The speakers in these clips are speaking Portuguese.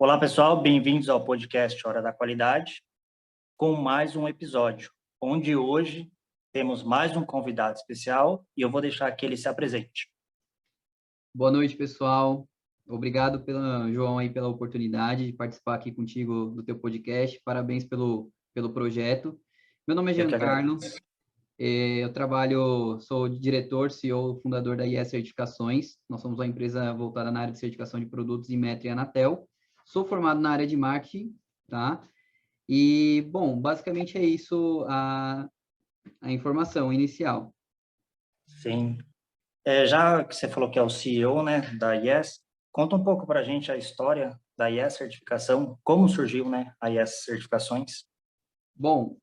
Olá, pessoal, bem-vindos ao podcast Hora da Qualidade, com mais um episódio, onde hoje temos mais um convidado especial e eu vou deixar que ele se apresente. Boa noite, pessoal. Obrigado, João, aí, pela oportunidade de participar aqui contigo do teu podcast. Parabéns pelo projeto. Meu nome é Eu que Giancarlo. agradeço. Sou diretor, CEO, fundador da IES Certificações. Nós somos uma empresa voltada na área de certificação de produtos Inmetro e Anatel. Sou formado na área de marketing, tá? E, bom, basicamente é isso a informação inicial. Sim. Já que você falou que é o CEO, né, da IES, conta um pouco para a gente a história da IES Certificação, como surgiu, né, a IES Certificações. Bom,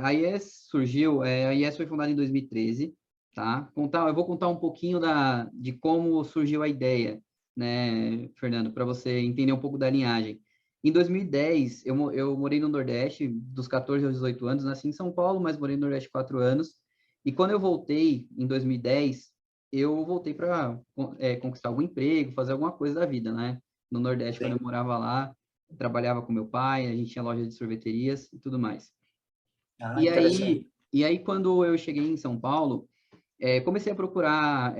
a IES surgiu, a IES foi fundada em 2013, tá? Eu vou contar um pouquinho de como surgiu a ideia, né, Fernando, para você entender um pouco da linhagem. Em 2010, eu morei no Nordeste, dos 14 aos 18 anos, nasci em São Paulo, mas morei no Nordeste 4 anos. E quando eu voltei, em 2010, eu voltei para conquistar algum emprego, fazer alguma coisa da vida, né? No Nordeste, quando Sim. eu morava lá, trabalhava com meu pai, a gente tinha loja de sorveterias e tudo mais. Ah, E interessante. aí, e aí quando eu cheguei em São Paulo, comecei a procurar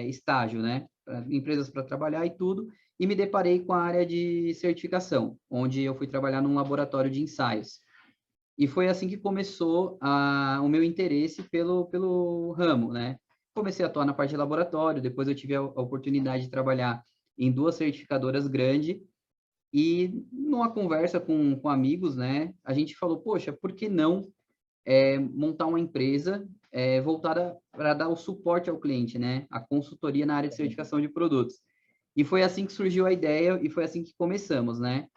estágio, né? Empresas para trabalhar e tudo, e me deparei com a área de certificação, onde eu fui trabalhar num laboratório de ensaios. E foi assim que começou o meu interesse pelo ramo, né? Comecei a atuar na parte de laboratório, depois eu tive a oportunidade de trabalhar em duas certificadoras grandes, e numa conversa com amigos, né, a gente falou, poxa, por que não montar uma empresa voltada para dar o suporte ao cliente, né, a consultoria na área de certificação de produtos. E foi assim que surgiu a ideia e foi assim que começamos, né?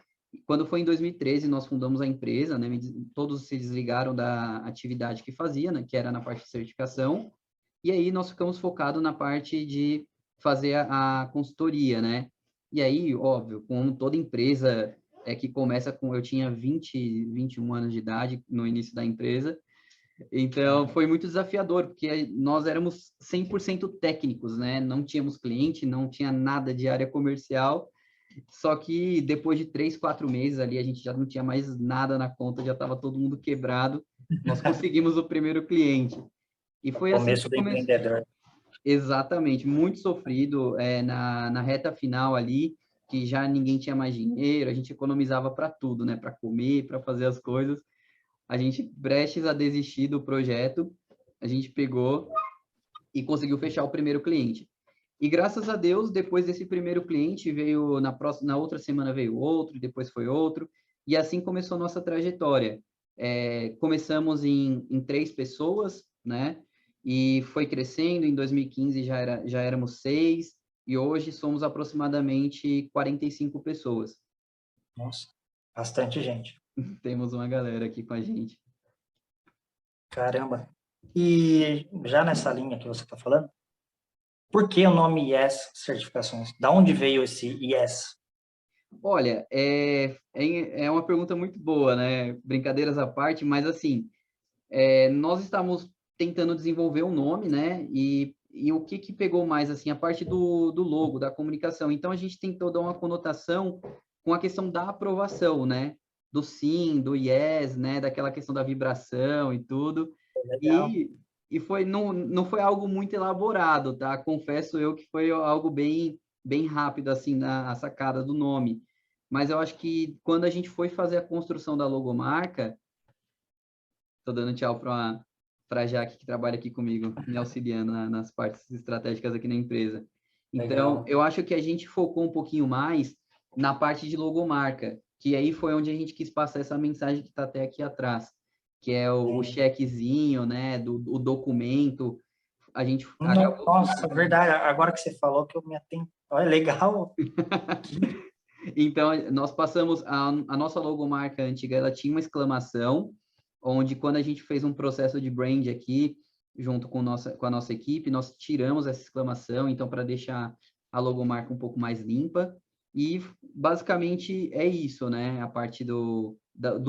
Quando foi em 2013, nós fundamos a empresa, né, todos se desligaram da atividade que fazia, né, que era na parte de certificação, e aí nós ficamos focados na parte de fazer a consultoria, né? E aí, óbvio, como toda empresa que começa com... Eu tinha 21 anos de idade no início da empresa, então foi muito desafiador, porque nós éramos 100% técnicos, né? Não tínhamos cliente, não tinha nada de área comercial, só que depois de 3, 4 meses ali, a gente já não tinha mais nada na conta, já estava todo mundo quebrado, nós conseguimos o primeiro cliente. E O foi assim que começo do começou. empreendedor. Exatamente, muito sofrido na reta final ali, que já ninguém tinha mais dinheiro, a gente economizava para tudo, né? Para comer, para fazer as coisas. A gente, prestes a desistir do projeto, a gente pegou e conseguiu fechar o primeiro cliente. E graças a Deus, depois desse primeiro cliente, veio na outra semana veio outro, depois foi outro, e assim começou a nossa trajetória. Começamos em 3 pessoas, né? E foi crescendo, em 2015 já éramos 6, e hoje somos aproximadamente 45 pessoas. Nossa, bastante gente. Temos uma galera aqui com a gente. Caramba. E já nessa linha que você está falando, por que o nome IES Certificações? Da onde veio esse IES? Olha, é uma pergunta muito boa, né? Brincadeiras à parte, mas assim, nós estamos tentando desenvolver um nome, né? E o que pegou mais, assim, a parte do logo, da comunicação. Então, a gente tentou dar uma conotação com a questão da aprovação, né? Do sim, do yes, né? Daquela questão da vibração e tudo. Legal. E, não foi algo muito elaborado, tá? Confesso eu que foi algo bem rápido, assim, na sacada do nome. Mas eu acho que quando a gente foi fazer a construção da logomarca, tô dando tchau para a Jaque, que trabalha aqui comigo, me auxiliando nas partes estratégicas aqui na empresa. Então, Legal. eu acho que a gente focou um pouquinho mais na parte de logomarca, que aí foi onde a gente quis passar essa mensagem que está até aqui atrás, que é o Sim. chequezinho, né, o documento. A gente acabou... Nossa, verdade. Agora que você falou que eu me atento. Olha, legal. Então, nós passamos... A nossa logomarca antiga, ela tinha uma exclamação, onde quando a gente fez um processo de brand aqui, junto com a nossa equipe, nós tiramos essa exclamação, então, para deixar a logomarca um pouco mais limpa. E, basicamente, é isso, né? A parte do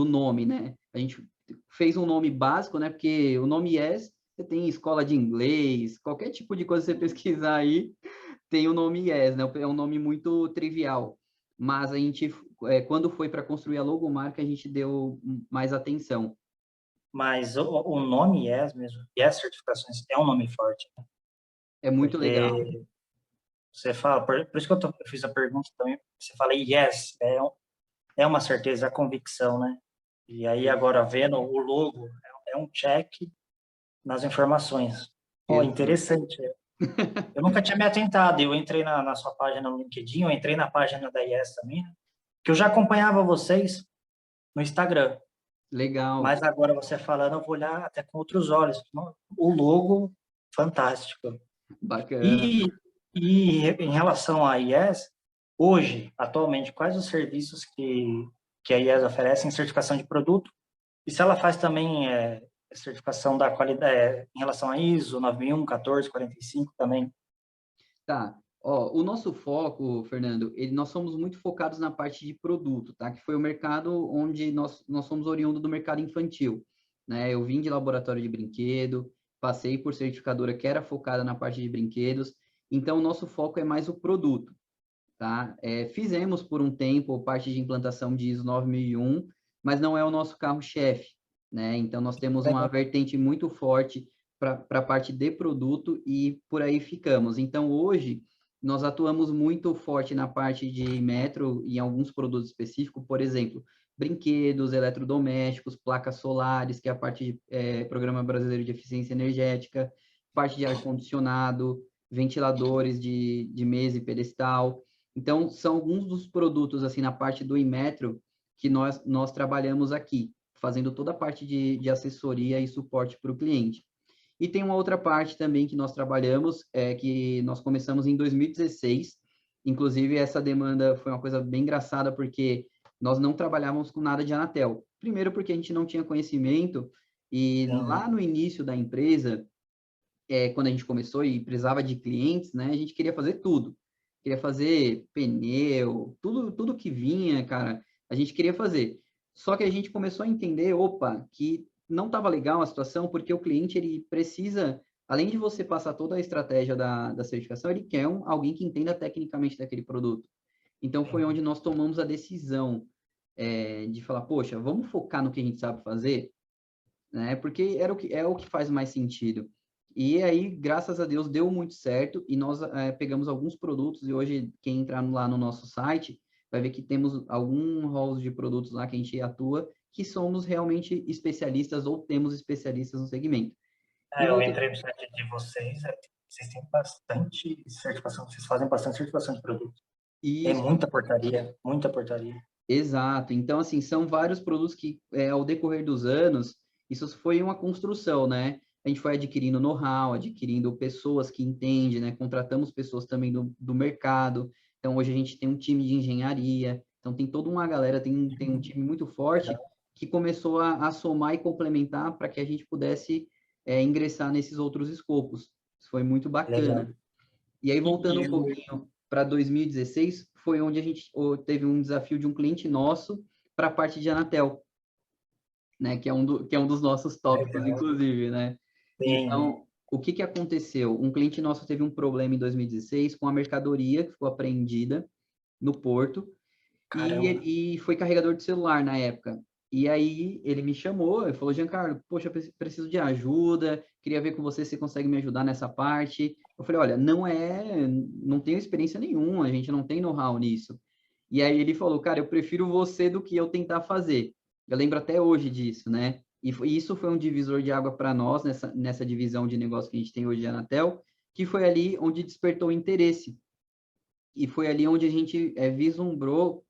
nome, né? A gente fez um nome básico, né? Porque o nome Yes, você tem escola de inglês, qualquer tipo de coisa que você pesquisar aí, tem o nome Yes, né? É um nome muito trivial. Mas a gente quando foi para construir a logomarca, a gente deu mais atenção. Mas o nome Yes mesmo, Yes Certificações, é um nome forte, né? É muito legal. Porque você fala, por isso que eu fiz a pergunta também, você fala yes, é uma certeza, é a convicção, né? E aí agora vendo o logo, é um check nas informações. Oh, Exato. interessante. Eu nunca tinha me atentado, eu entrei na sua página no LinkedIn, eu entrei na página da Yes também, né? Que eu já acompanhava vocês no Instagram, Legal, mas agora você falando, eu vou olhar até com outros olhos. O logo, fantástico. bacana. E em relação à IES, hoje, atualmente, quais os serviços que a IES oferece em certificação de produto? E se ela faz também certificação da qualidade em relação a ISO 9001, 14, 45 também? Tá. Ó, o nosso foco, Fernando, nós somos muito focados na parte de produto, tá? Que foi o mercado onde nós somos oriundo do mercado infantil, né? Eu vim de laboratório de brinquedo, passei por certificadora que era focada na parte de brinquedos, então o nosso foco é mais o produto, tá? Fizemos por um tempo parte de implantação de ISO 9001, mas não é o nosso carro-chefe, né? Então nós temos uma Legal. vertente muito forte para a parte de produto e por aí ficamos. Então hoje nós atuamos muito forte na parte de metro e em alguns produtos específicos, por exemplo, brinquedos, eletrodomésticos, placas solares, que é a parte de Programa Brasileiro de Eficiência Energética, parte de ar-condicionado, ventiladores de mesa e pedestal. Então, são alguns dos produtos, assim, na parte do Inmetro, que nós trabalhamos aqui, fazendo toda a parte de assessoria e suporte para o cliente. E tem uma outra parte também que nós trabalhamos, que nós começamos em 2016. Inclusive, essa demanda foi uma coisa bem engraçada, porque nós não trabalhávamos com nada de Anatel. Primeiro, porque a gente não tinha conhecimento, e Sim, lá no início da empresa, quando a gente começou e precisava de clientes, né, a gente queria fazer tudo. Queria fazer pneu, tudo que vinha, cara, a gente queria fazer. Só que a gente começou a entender, opa, que não estava legal a situação, porque o cliente, ele precisa, além de você passar toda a estratégia da certificação, ele quer alguém que entenda tecnicamente daquele produto. Então, foi sim. onde nós tomamos a decisão de falar, poxa, vamos focar no que a gente sabe fazer, né? Porque é o que faz mais sentido. E aí, graças a Deus, deu muito certo e nós pegamos alguns produtos e hoje quem entrar lá no nosso site vai ver que temos algum rol de produtos lá que a gente atua que somos realmente especialistas ou temos especialistas no segmento. E Eu volta entrei no site de vocês, vocês têm bastante certificação, vocês fazem bastante certificação de produto. Tem isso, muita portaria, muita portaria. exato. Então, assim, são vários produtos que, ao decorrer dos anos, isso foi uma construção, né? A gente foi adquirindo know-how, adquirindo pessoas que entendem, né? Contratamos pessoas também do mercado. Então, hoje a gente tem um time de engenharia. Então, tem toda uma galera, tem um time muito forte que começou a somar e complementar para que a gente pudesse ingressar nesses outros escopos. Isso foi muito Legal. bacana. E aí, E, voltando e um pouquinho para 2016, foi onde a gente teve um desafio de um cliente nosso para a parte de Anatel, né? Que é um dos nossos tópicos, legal. inclusive, né? Tem, Então, o que que aconteceu? Um cliente nosso teve um problema em 2016 com a mercadoria que ficou apreendida no porto caramba. e foi carregador de celular na época. E aí ele me chamou e falou, Giancarlo, poxa, eu preciso de ajuda, queria ver com você se consegue me ajudar nessa parte. Eu falei, olha, não tenho experiência nenhuma, a gente não tem know-how nisso. E aí ele falou, cara, eu prefiro você do que eu tentar fazer. Eu lembro até hoje disso, né? Isso foi um divisor de água para nós, nessa divisão de negócio que a gente tem hoje de Anatel, que foi ali onde despertou o interesse. E foi ali onde a gente vislumbrou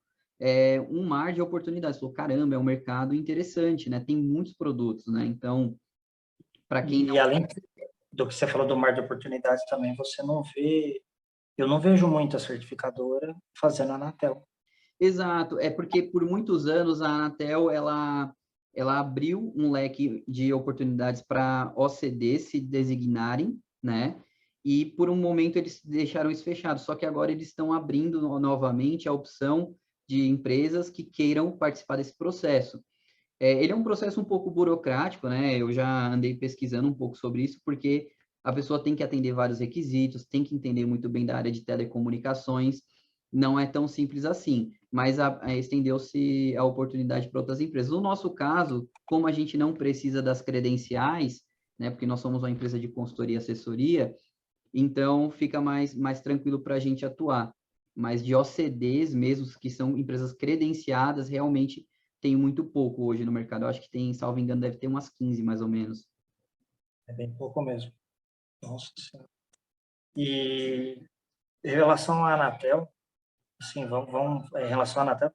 um mar de oportunidades. Falou, caramba, é um mercado interessante, né? Tem muitos produtos, né? Então, para quem E não... além do que você falou do mar de oportunidades também, eu não vejo muita certificadora fazendo a Anatel. Exato, é porque por muitos anos a Anatel, ela abriu um leque de oportunidades para OCD se designarem, né? E por um momento eles deixaram isso fechado, só que agora eles estão abrindo novamente a opção de empresas que queiram participar desse processo. Ele é um processo um pouco burocrático, né? Eu já andei pesquisando um pouco sobre isso, porque a pessoa tem que atender vários requisitos, tem que entender muito bem da área de telecomunicações. não é tão simples assim, mas estendeu-se a oportunidade para outras empresas. No nosso caso, como a gente não precisa das credenciais, né, porque nós somos uma empresa de consultoria e assessoria, então fica mais tranquilo para a gente atuar. Mas de OCDs mesmo, que são empresas credenciadas, realmente tem muito pouco hoje no mercado. Eu acho que tem, salvo engano, deve ter umas 15 mais ou menos. É bem pouco mesmo. Nossa Senhora. E em relação à Anatel, assim, em relação à Anatel,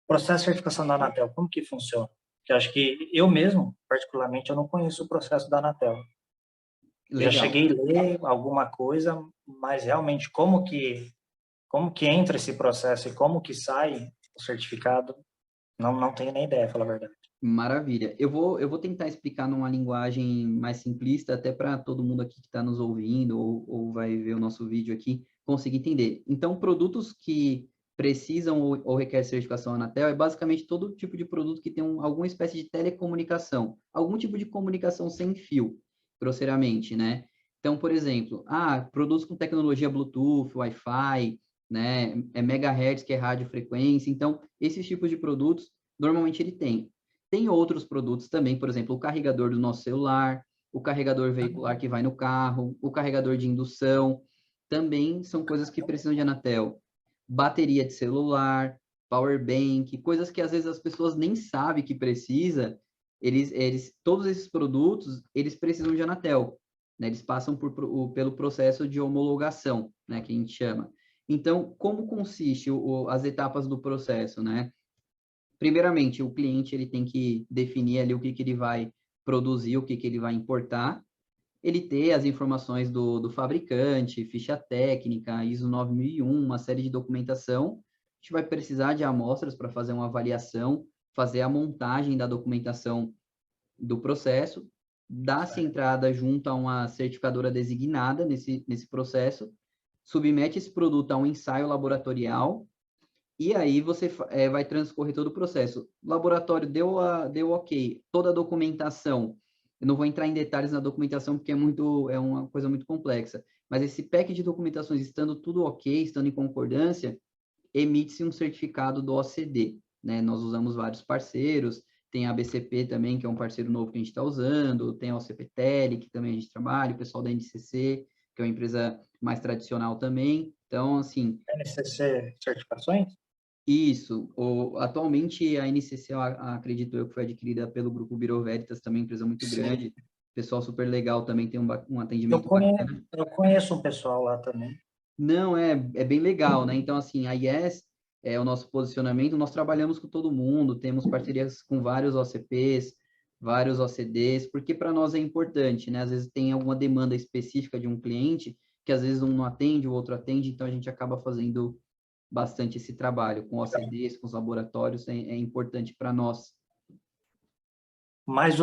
processo de certificação da Anatel, como que funciona? Porque eu acho que eu mesmo, particularmente, eu não conheço o processo da Anatel. Eu já Legal. cheguei a ler alguma coisa, mas realmente como que entra esse processo e como que sai o certificado, não tenho nem ideia, falar a verdade. Maravilha. Eu vou tentar explicar numa linguagem mais simplista, até para todo mundo aqui que está nos ouvindo ou vai ver o nosso vídeo aqui conseguir entender. Então, produtos que precisam ou requer certificação Anatel é basicamente todo tipo de produto que tem alguma espécie de telecomunicação, algum tipo de comunicação sem fio, grosseiramente, né? Então, por exemplo, produtos com tecnologia Bluetooth, Wi-Fi, né? Megahertz, que é radiofrequência. Então, esses tipos de produtos, normalmente ele tem. Tem outros produtos também, por exemplo, o carregador do nosso celular, o carregador veicular que vai no carro, o carregador de indução, também são coisas que precisam de Anatel. Bateria de celular, power bank, coisas que às vezes as pessoas nem sabem que precisa, todos esses produtos, eles precisam de Anatel, né? Eles passam pelo processo de homologação, né, que a gente chama. Então, como consiste as etapas do processo, né? Primeiramente, o cliente ele tem que definir ali o que ele vai produzir, o que ele vai importar, ele ter as informações do fabricante, ficha técnica, ISO 9001, uma série de documentação. A gente vai precisar de amostras para fazer uma avaliação, fazer a montagem da documentação do processo, dar-se entrada junto a uma certificadora designada nesse processo, submete esse produto a um ensaio laboratorial, e aí você vai transcorrer todo o processo. O laboratório deu ok, toda a documentação. Eu não vou entrar em detalhes na documentação porque é uma coisa muito complexa. Mas esse pack de documentações estando tudo ok, estando em concordância, emite-se um certificado do OCD, né? Nós usamos vários parceiros, tem a BCP também, que é um parceiro novo que a gente está usando, tem a OCPTEL, que também a gente trabalha, o pessoal da NCC, que é uma empresa mais tradicional também. Então, assim, NCC certificações? isso. Atualmente, a NCC, acredito eu, que foi adquirida pelo Grupo Bureau Veritas, também empresa muito Sim. grande. Pessoal super legal também, tem um Eu atendimento conheço, bacana. eu conheço um pessoal lá também. Não, é bem legal, né? Então, assim, a IES é o nosso posicionamento, nós trabalhamos com todo mundo, temos parcerias com vários OCPs, vários OCDs, porque para nós é importante, né? Às vezes tem alguma demanda específica de um cliente, que às vezes um não atende, o outro atende, então a gente acaba fazendo bastante esse trabalho com OCDs, com os laboratórios, é importante para nós. Mas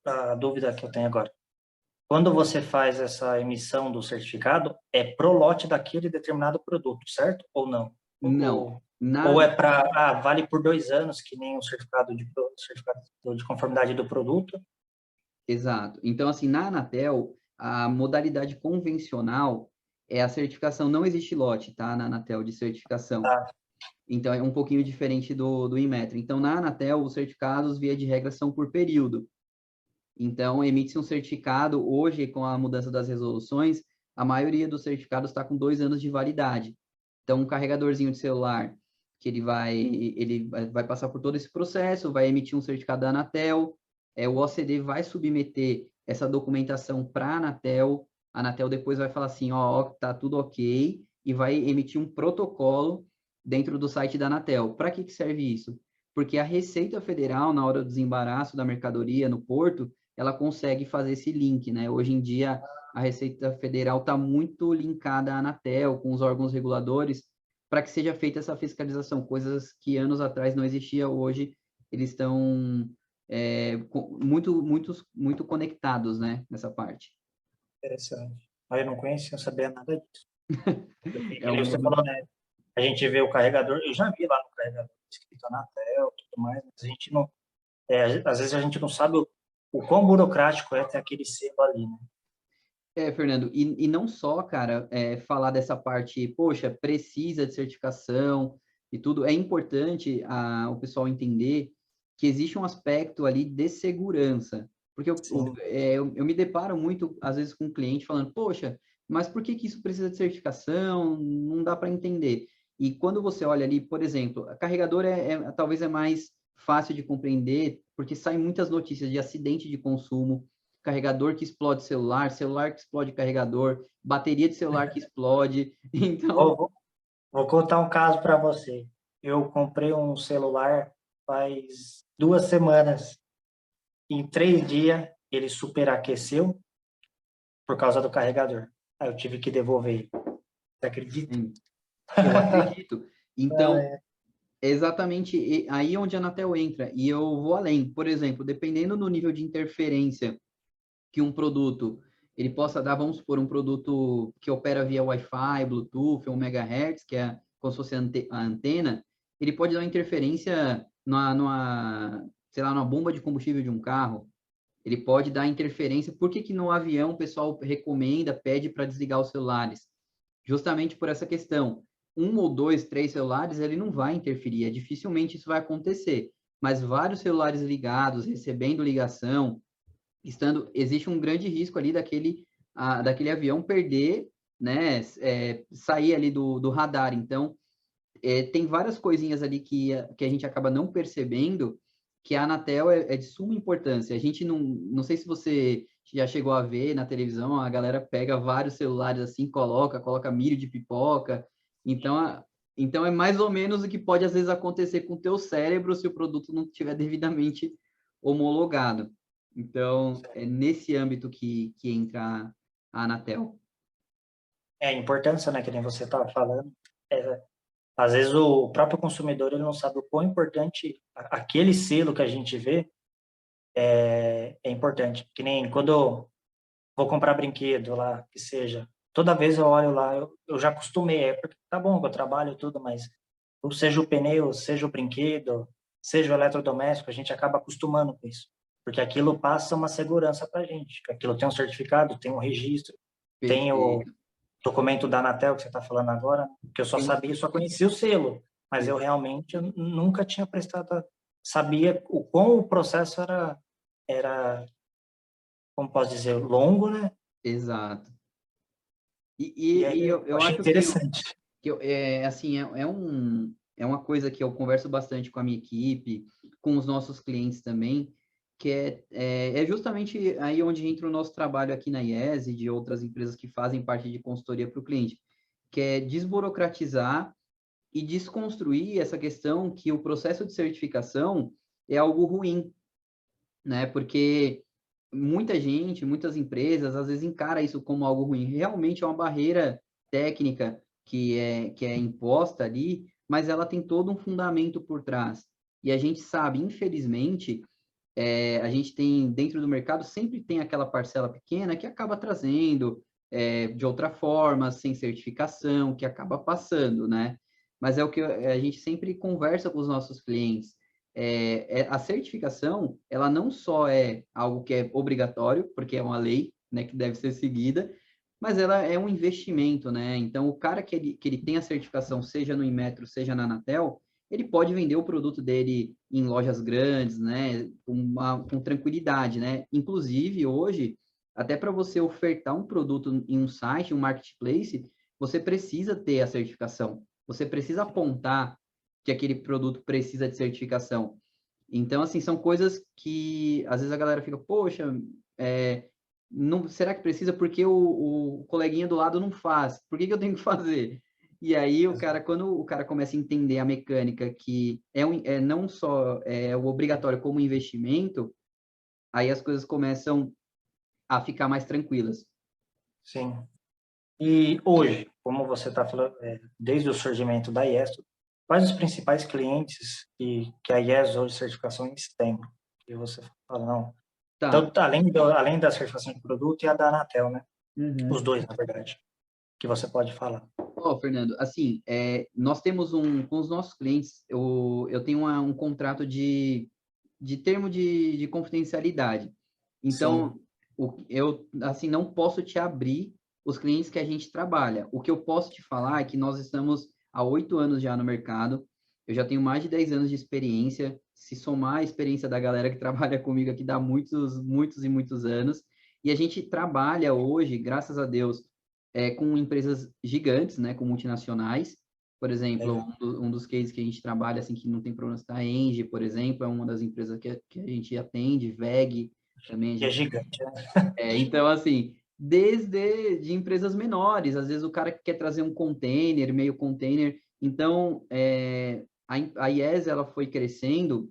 a dúvida que eu tenho agora, quando você faz essa emissão do certificado, é pro lote daquele determinado produto, certo? Ou não? Não, Ou é para, vale por 2 anos, que nem o certificado de conformidade do produto? exato. Então, assim, na Anatel, a modalidade convencional é a certificação, não existe lote, tá? Na Anatel de certificação. Tá, Então, é um pouquinho diferente do Inmetro. Então, na Anatel, os certificados, via de regra, são por período. Então, emite-se um certificado, hoje, com a mudança das resoluções, a maioria dos certificados está com 2 anos de validade. Então, um carregadorzinho de celular, que ele vai passar por todo esse processo, vai emitir um certificado da Anatel, o OCD vai submeter essa documentação para a Anatel depois vai falar assim, ó, tá tudo ok, e vai emitir um protocolo dentro do site da Anatel. Para que serve isso? Porque a Receita Federal, na hora do desembaraço da mercadoria no porto, ela consegue fazer esse link, né? Hoje em dia, a Receita Federal está muito linkada à Anatel, com os órgãos reguladores, para que seja feita essa fiscalização, coisas que anos atrás não existia, hoje eles estão muito conectados, né, nessa parte. interessante. Mas eu não conhecia, não sabia nada disso. É um Você mundo. falou, né? A gente vê o carregador, eu já vi lá no carregador escrito Anatel e tudo mais, mas a gente não, às vezes a gente não sabe o quão burocrático é ter aquele selo ali, né? Fernando, e não só, cara, falar dessa parte, poxa, precisa de certificação e tudo, é importante o pessoal entender que existe um aspecto ali de segurança, porque Sim, eu me deparo muito, às vezes, com um cliente falando, poxa, mas por que que isso precisa de certificação? Não dá para entender. E quando você olha ali, por exemplo, a carregador talvez é mais fácil de compreender, porque saem muitas notícias de acidente de consumo, carregador que explode celular, celular que explode carregador, bateria de celular que explode. Então, vou, vou contar um caso para você. Eu comprei um celular faz 2 semanas. Em 3 dias, ele superaqueceu por causa do carregador. Aí eu tive que devolver ele. Você acredita? eu acredito. Então, É, é exatamente aí onde a Anatel entra. E eu vou além. Por exemplo, dependendo do nível de interferência que um produto ele possa dar, vamos supor, um produto que opera via Wi-Fi, Bluetooth, 1 MHz, que é como se fosse a antena, ele pode dar uma interferência sei lá, numa bomba de combustível de um carro. Ele pode dar interferência. Por que que no avião o pessoal recomenda, pede para desligar os celulares? Justamente por essa questão. Um ou dois, três celulares, ele não vai interferir. Dificilmente isso vai acontecer. Mas vários celulares ligados, recebendo ligação, existe um grande risco ali daquele avião perder, né, sair ali do radar. Então, tem várias coisinhas ali que a gente acaba não percebendo que a Anatel é de suma importância. A gente não sei se você já chegou a ver na televisão, a galera pega vários celulares assim, coloca milho de pipoca. Então, então é mais ou menos o que pode às vezes acontecer com o teu cérebro se o produto não estiver devidamente homologado. Então, é nesse âmbito que entra a Anatel. a importância, né, que nem você estava falando. É, às vezes o próprio consumidor ele não sabe o quão importante aquele selo que a gente vê é importante. Que nem quando eu vou comprar brinquedo lá, que seja, toda vez eu olho lá, eu já acostumei, porque tá bom que eu trabalho e tudo, mas seja o pneu, seja o brinquedo, seja o eletrodoméstico, a gente acaba acostumando com isso. Porque aquilo passa uma segurança para a gente. Aquilo tem um certificado, tem um registro, tem o Perfeito. documento da Anatel que você está falando agora, que eu só Tem um, sabia, só conhecia o selo, mas eu realmente nunca tinha sabia o quão o processo era, como posso dizer, longo, né? exato. E, E e, aí e eu eu achei acho que, interessante. assim, é uma coisa que eu converso bastante com a minha equipe, com os nossos clientes também, que é justamente aí onde entra o nosso trabalho aqui na IES e de outras empresas que fazem parte de consultoria para o cliente, que é desburocratizar e desconstruir essa questão que o processo de certificação é algo ruim, né? Porque muita gente, muitas empresas, às vezes encara isso como algo ruim. Realmente é uma barreira técnica que é imposta ali, mas ela tem todo um fundamento por trás. E a gente sabe, infelizmente, a gente tem dentro do mercado sempre tem aquela parcela pequena que acaba trazendo de outra forma, sem certificação, que acaba passando, né? Mas é o que a gente sempre conversa com os nossos clientes. A certificação, ela não só é algo que é obrigatório, porque é uma lei, né, que deve ser seguida, mas ela é um investimento, né? Então, o cara que ele tem a certificação, seja no Inmetro, seja na Anatel, ele pode vender o produto dele em lojas grandes, né, com tranquilidade, né? Inclusive, hoje, até para você ofertar um produto em um site, um marketplace, você precisa ter a certificação. Você precisa apontar que aquele produto precisa de certificação. Então, assim, são coisas que às vezes a galera fica, poxa, não, será que precisa? Porque o coleguinha do lado não faz. Por que que eu tenho que fazer? E aí quando o cara começa a entender a mecânica que não só o obrigatório como investimento, aí as coisas começam a ficar mais tranquilas. Sim. E hoje, como você está falando, desde o surgimento da IES, quais os principais clientes que a IES hoje certificações tem? Que você fala, não. Tá. Então, além da certificação de produto e a da Anatel, né? Os dois, na verdade, que você pode falar. Ó, Fernando, assim, nós temos com os nossos clientes, eu tenho um contrato de termo de confidencialidade. Sim, Então, eu, assim, não posso te abrir os clientes que a gente trabalha. O que eu posso te falar é que nós estamos há 8 anos já no mercado, eu já tenho mais de 10 anos de experiência, se somar a experiência da galera que trabalha comigo aqui, dá muitos, muitos e muitos anos, e a gente trabalha hoje, graças a Deus, com empresas gigantes, né, com multinacionais. Por exemplo, Legal. um dos cases que a gente trabalha, assim, que não tem problema, a Engie, por exemplo, é uma das empresas que a gente atende, WEG, também a Que é gente gigante, né? então, assim, desde de empresas menores, às vezes o cara quer trazer um container, meio container. Então, a IES, ela foi crescendo,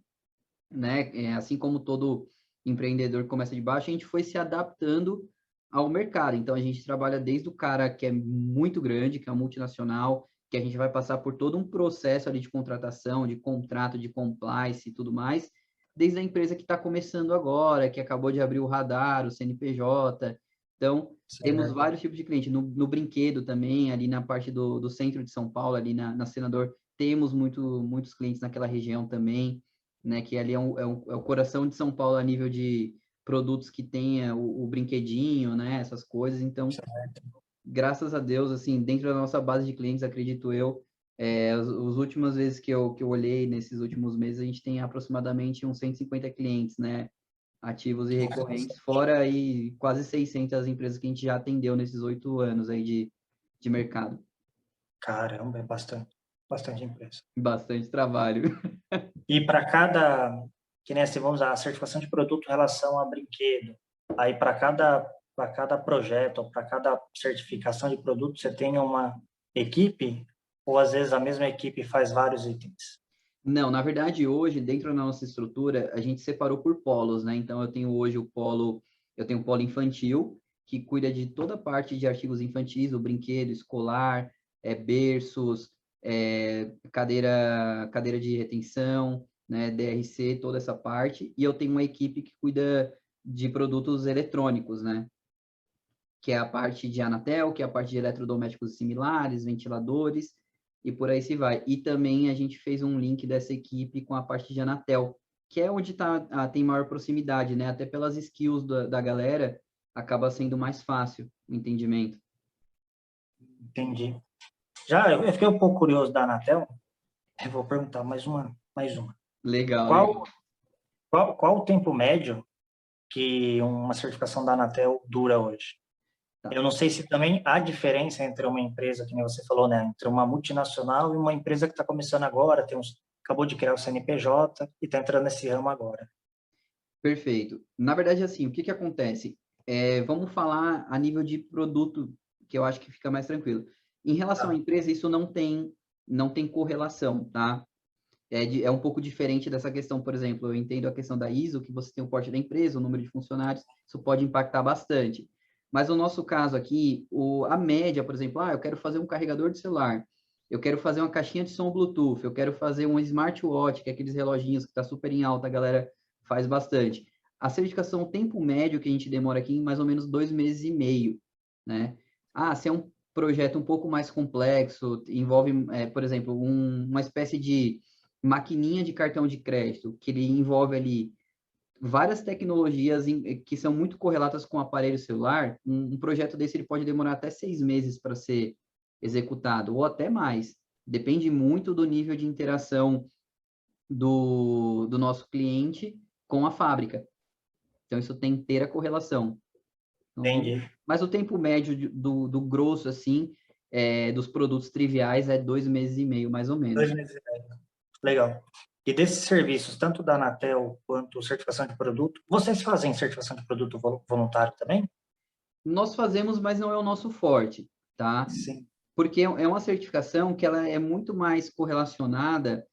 né? Assim como todo empreendedor que começa de baixo, a gente foi se adaptando ao mercado. Então, a gente trabalha desde o cara que é muito grande, que é um multinacional, que a gente vai passar por todo um processo ali de contratação, de contrato, de compliance e tudo mais, desde a empresa que está começando agora, que acabou de abrir o radar, o CNPJ. Então, temos Certo. vários tipos de cliente. No brinquedo também, ali na parte do centro de São Paulo, ali na Senador, temos muitos clientes naquela região também, né? Que ali é o coração de São Paulo a nível de produtos que tenha o brinquedinho, né? Essas coisas. Então, Certo. graças a Deus, assim, dentro da nossa base de clientes, acredito eu, as últimas vezes que eu olhei, nesses últimos meses, a gente tem aproximadamente uns 150 clientes, né? Ativos e recorrentes, Nossa, fora aí quase 600 empresas que a gente já atendeu nesses 8 anos aí de mercado. caramba, é bastante, bastante empresa. Bastante trabalho. E para cada, que nem assim, vamos usar a certificação de produto em relação a brinquedo. Aí para cada projeto, ou para cada certificação de produto, você tem uma equipe, ou às vezes a mesma equipe faz vários itens. Não, na verdade, hoje, dentro da nossa estrutura, a gente separou por polos, né? Então, eu tenho hoje eu tenho o polo infantil, que cuida de toda a parte de artigos infantis, o brinquedo escolar, berços, cadeira de retenção, né? DRC, toda essa parte. E eu tenho uma equipe que cuida de produtos eletrônicos, né? Que é a parte de Anatel, que é a parte de eletrodomésticos similares, ventiladores, e por aí se vai. E também a gente fez um link dessa equipe com a parte de Anatel, que é onde tem maior proximidade, né? Até pelas skills da galera, acaba sendo mais fácil o entendimento. Entendi. Já eu fiquei um pouco curioso da Anatel, eu vou perguntar mais uma. Legal, Qual, legal. qual o tempo médio que uma certificação da Anatel dura hoje? Tá. Eu não sei se também há diferença entre uma empresa, que nem você falou, né, entre uma multinacional e uma empresa que está começando agora, acabou de criar o CNPJ e está entrando nesse ramo agora. Perfeito. Na verdade, assim, o que que acontece? Vamos falar a nível de produto, que eu acho que fica mais tranquilo. Em relação à Tá, empresa, isso não tem correlação, tá? É um pouco diferente dessa questão, por exemplo, eu entendo a questão da ISO, que você tem o porte da empresa, o número de funcionários, isso pode impactar bastante. Mas no nosso caso aqui, a média, por exemplo, eu quero fazer um carregador de celular, eu quero fazer uma caixinha de som Bluetooth, eu quero fazer um smartwatch, que é aqueles reloginhos que está super em alta, a galera faz bastante. A certificação, o tempo médio que a gente demora aqui, em mais ou menos 2 meses e meio, né? Se é um projeto um pouco mais complexo, envolve, por exemplo, uma espécie de maquininha de cartão de crédito, que ele envolve ali várias tecnologias que são muito correlatas com o aparelho celular, um projeto desse ele pode demorar até 6 meses para ser executado, ou até mais. Depende muito do nível de interação do nosso cliente com a fábrica. Então, isso tem inteira correlação. Então, entendi. mas o tempo médio do grosso, assim, dos produtos triviais é 2 meses e meio, mais ou Dois menos. meses e meio. Legal. E desses serviços, tanto da Anatel quanto certificação de produto, vocês fazem certificação de produto voluntário também? Nós fazemos, mas não é o nosso forte, tá? Sim. Porque é uma certificação que ela é muito mais correlacionada,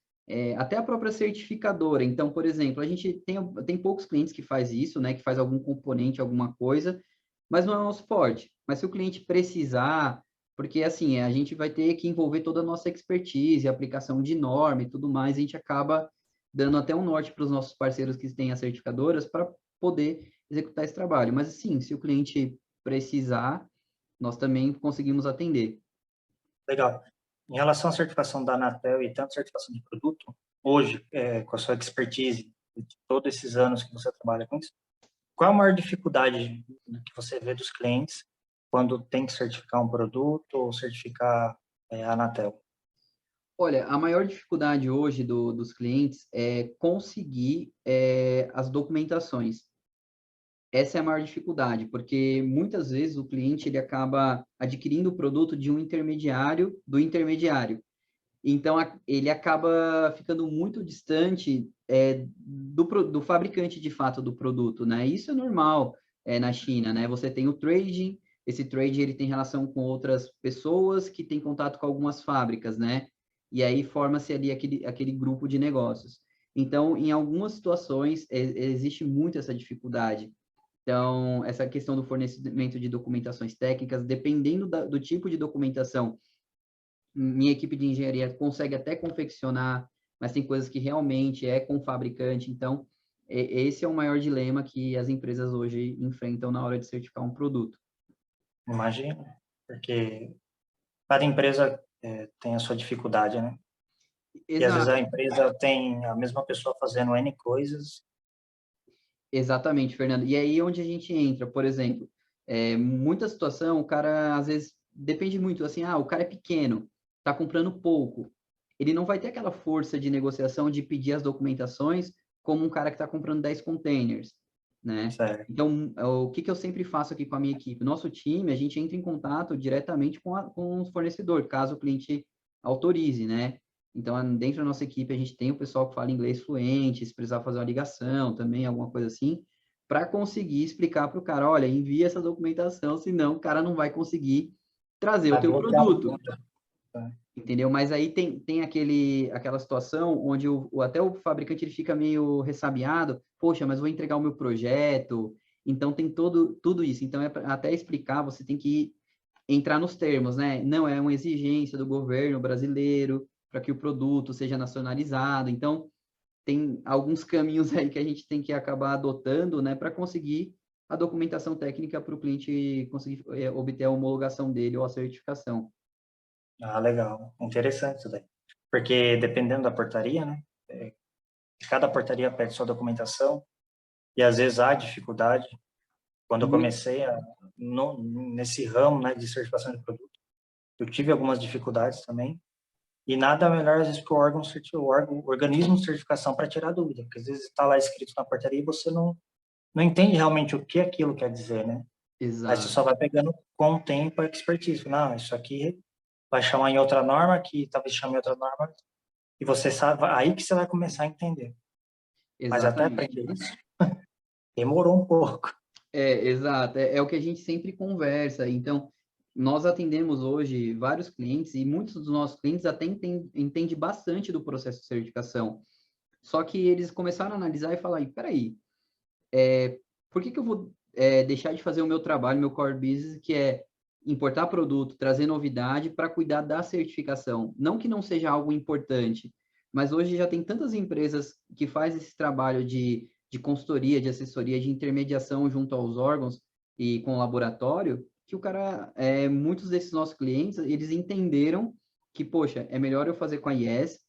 até a própria certificadora. Então, por exemplo, a gente tem poucos clientes que faz isso, né? Que faz algum componente, alguma coisa, mas não é o nosso forte. Mas se o cliente precisar, porque assim, a gente vai ter que envolver toda a nossa expertise, aplicação de norma e tudo mais, a gente acaba dando até um norte para os nossos parceiros que têm as certificadoras para poder executar esse trabalho. Mas assim, se o cliente precisar, nós também conseguimos atender. Legal. Em relação à certificação da Anatel e tanto certificação de produto, hoje, com a sua expertise de todos esses anos que você trabalha com isso, qual a maior dificuldade que você vê dos clientes quando tem que certificar um produto ou certificar a Anatel? Olha, a maior dificuldade hoje dos clientes é conseguir as documentações. Essa é a maior dificuldade, porque muitas vezes o cliente ele acaba adquirindo o produto de um intermediário do intermediário. Então, ele acaba ficando muito distante do fabricante, de fato, do produto, né? Isso é normal na China, né? Você tem o trading, esse trading ele tem relação com outras pessoas que têm contato com algumas fábricas, né? E aí forma-se ali aquele grupo de negócios. Então, em algumas situações, existe muito essa dificuldade. Então, essa questão do fornecimento de documentações técnicas, dependendo do tipo de documentação, minha equipe de engenharia consegue até confeccionar, mas tem coisas que realmente é com o fabricante. Então, esse é o maior dilema que as empresas hoje enfrentam na hora de certificar um produto. Imagino, porque cada empresa tem a sua dificuldade, né? E às vezes a Exato, empresa tem a mesma pessoa fazendo N coisas. exatamente, Fernando. E aí onde a gente entra, por exemplo, muita situação, o cara às vezes depende muito, assim, o cara é pequeno, está comprando pouco. Ele não vai ter aquela força de negociação de pedir as documentações como um cara que está comprando 10 containers, né? Certo. Então, o que eu sempre faço aqui com a minha equipe? Nosso time, a gente entra em contato diretamente com o fornecedor, caso o cliente autorize, né? Então, dentro da nossa equipe, a gente tem o pessoal que fala inglês fluente, se precisar fazer uma ligação também, alguma coisa assim, para conseguir explicar para o cara, olha, envia essa documentação, senão o cara não vai conseguir trazer o Vai teu bloquear produto, tudo. Tá? entendeu? Mas aí tem aquela situação onde até o fabricante ele fica meio ressabiado, poxa, mas vou entregar o meu projeto, então tem tudo isso. Então, até explicar, você tem que entrar nos termos, né? Não é uma exigência do governo brasileiro para que o produto seja nacionalizado. Então, tem alguns caminhos aí que a gente tem que acabar adotando, né, para conseguir a documentação técnica para o cliente conseguir obter a homologação dele ou a certificação. Ah, legal. Interessante isso daí. Porque dependendo da portaria, né? Cada portaria pede sua documentação e às vezes há dificuldade. Quando eu Muito, comecei nesse ramo, né, de certificação de produto, eu tive algumas dificuldades também. E nada melhor, às vezes, que o organismo de certificação para tirar dúvida, porque às vezes está lá escrito na portaria e você não entende realmente o que aquilo quer dizer, né? Aí você exato. só vai pegando com o tempo a expertise. Não, isso aqui vai chamar em outra norma, que talvez chame em outra norma, e você sabe, aí que você vai começar a entender. Mas até Exatamente. aprender isso, demorou um pouco. Exato. É o que a gente sempre conversa. Então, nós atendemos hoje vários clientes e muitos dos nossos clientes até entendem bastante do processo de certificação. Só que eles começaram a analisar e falar, peraí, por que eu vou deixar de fazer o meu trabalho, meu core business, que é importar produto, trazer novidade para cuidar da certificação? Não que não seja algo importante, mas hoje já tem tantas empresas que fazem esse trabalho de consultoria, de assessoria, de intermediação junto aos órgãos e com o laboratório, que o cara, muitos desses nossos clientes, eles entenderam que, poxa, é melhor eu fazer com a IES,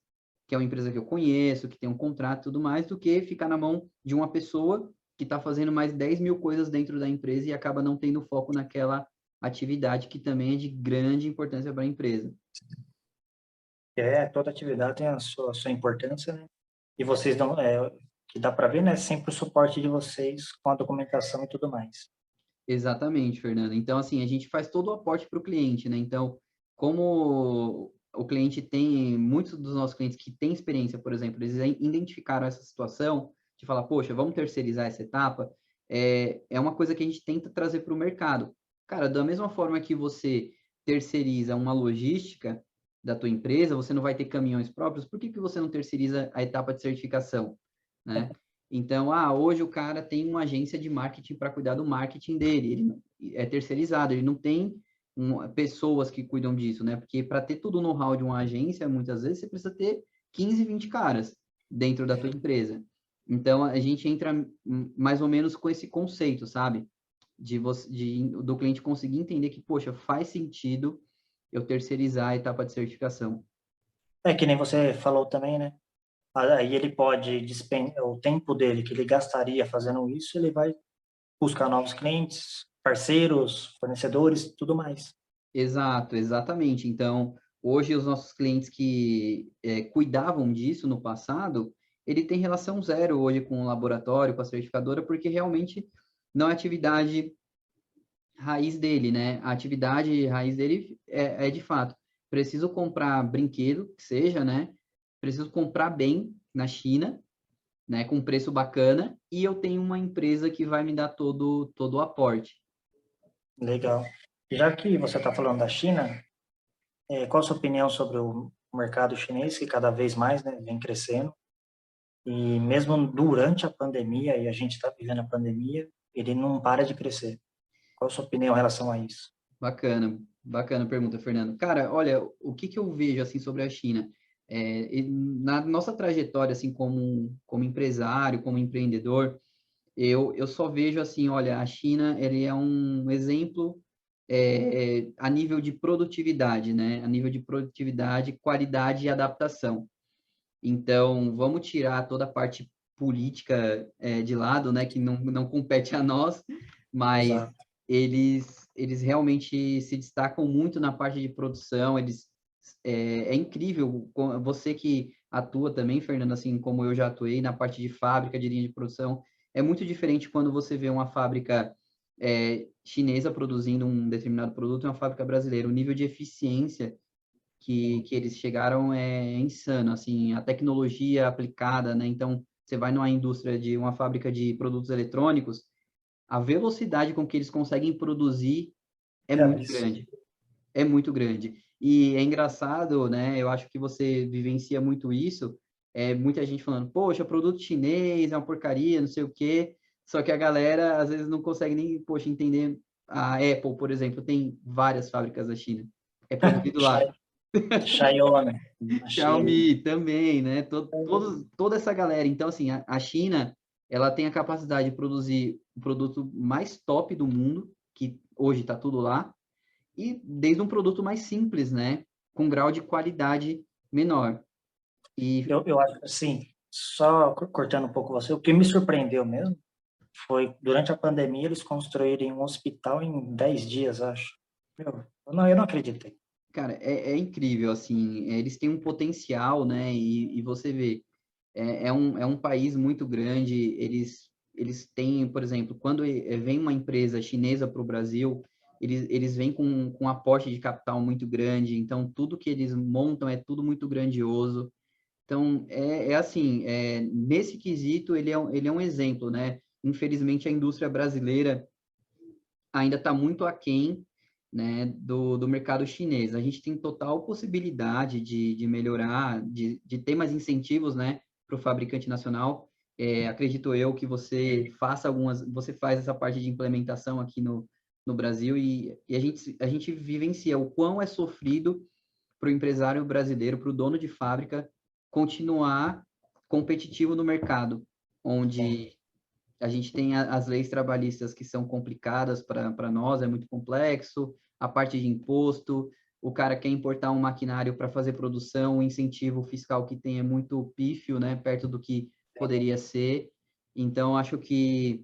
que é uma empresa que eu conheço, que tem um contrato e tudo mais, do que ficar na mão de uma pessoa que está fazendo mais 10 mil coisas dentro da empresa e acaba não tendo foco naquela atividade que também é de grande importância para a empresa. Toda atividade tem a sua importância, né? E vocês dão, que dá para ver, né? Sempre o suporte de vocês com a documentação e tudo mais. Exatamente, Fernando. Então, assim, a gente faz todo o aporte para o cliente, né? Então, como o cliente tem, muitos dos nossos clientes que têm experiência, por exemplo, eles identificaram essa situação de falar, poxa, vamos terceirizar essa etapa, é uma coisa que a gente tenta trazer para o mercado. Cara, da mesma forma que você terceiriza uma logística da tua empresa, você não vai ter caminhões próprios, por que você não terceiriza a etapa de certificação, né? Então, hoje o cara tem uma agência de marketing para cuidar do marketing dele, ele é terceirizado, ele não tem pessoas que cuidam disso, né? Porque para ter todo o know-how de uma agência, muitas vezes você precisa ter 15, 20 caras dentro da tua empresa. Então, a gente entra mais ou menos com esse conceito, sabe? Do cliente conseguir entender que, poxa, faz sentido eu terceirizar a etapa de certificação. É que nem você falou também, né? Aí ele pode o tempo dele que ele gastaria fazendo isso, ele vai buscar novos clientes, parceiros, fornecedores, tudo mais. Exato, exatamente. Então, hoje os nossos clientes que cuidavam disso no passado, ele tem relação zero hoje com o laboratório, com a certificadora, porque realmente não é atividade raiz dele, né? A atividade raiz dele é de fato, preciso comprar brinquedo, que seja, né? Preciso comprar bem na China, né? Com preço bacana, e eu tenho uma empresa que vai me dar todo o aporte. Legal. Já que você está falando da China, qual a sua opinião sobre o mercado chinês, que cada vez mais, né, vem crescendo? E mesmo durante a pandemia, e a gente está vivendo a pandemia, ele não para de crescer. Qual a sua opinião em relação a isso? Bacana, bacana pergunta, Fernando. Cara, olha, o que que eu vejo assim sobre a China? Na nossa trajetória assim como empresário, como empreendedor, eu só vejo assim, olha, a China ele é um exemplo a nível de produtividade, né? A nível de produtividade, qualidade e adaptação. Então, vamos tirar toda a parte política de lado, né? Que não compete a nós, mas Exato. eles realmente se destacam muito na parte de produção. É incrível você que atua também, Fernando, assim como eu já atuei na parte de fábrica, de linha de produção. É muito diferente quando você vê uma fábrica chinesa produzindo um determinado produto e uma fábrica brasileira. O nível de eficiência que eles chegaram é insano, assim, a tecnologia aplicada, né? Então, você vai numa indústria de uma fábrica de produtos eletrônicos, a velocidade com que eles conseguem produzir é É muito absurdo. grande, é muito grande. E é engraçado, né? Eu acho que você vivencia muito isso. Muita gente falando, poxa, produto chinês é uma porcaria, não sei o quê. Só que a galera às vezes não consegue nem, poxa, entender. A Apple, por exemplo, tem várias fábricas da China. É produzido lá. Xiaomi, achei. Xiaomi também, né? Toda essa galera. Então, assim, a China, ela tem a capacidade de produzir o produto mais top do mundo, que hoje está tudo lá, e desde um produto mais simples, né? Com grau de qualidade menor. E, Eu acho assim, só cortando um pouco você, o que me surpreendeu mesmo foi, durante a pandemia, eles construírem um hospital em 10 dias, acho. Eu não acreditei. cara, é incrível, assim, eles têm um potencial, né? E você vê, é um país muito grande, eles têm, por exemplo, quando vem uma empresa chinesa para o Brasil, eles vêm com um aporte de capital muito grande, então tudo que eles montam é tudo muito grandioso. Então, assim, nesse quesito, ele é um exemplo, né? Infelizmente, a indústria brasileira ainda está muito aquém, né, do mercado chinês. A gente tem total possibilidade de melhorar, de ter mais incentivos, né, para o fabricante nacional. Acredito eu que você faz essa parte de implementação aqui no Brasil e a gente vivencia o quão é sofrido para o empresário brasileiro, para o dono de fábrica, continuar competitivo no mercado, Sim. onde a gente tem as leis trabalhistas que são complicadas para nós, é muito complexo, a parte de imposto, o cara quer importar um maquinário para fazer produção, o incentivo fiscal que tem é muito pífio, né, perto do que poderia ser. Então, acho que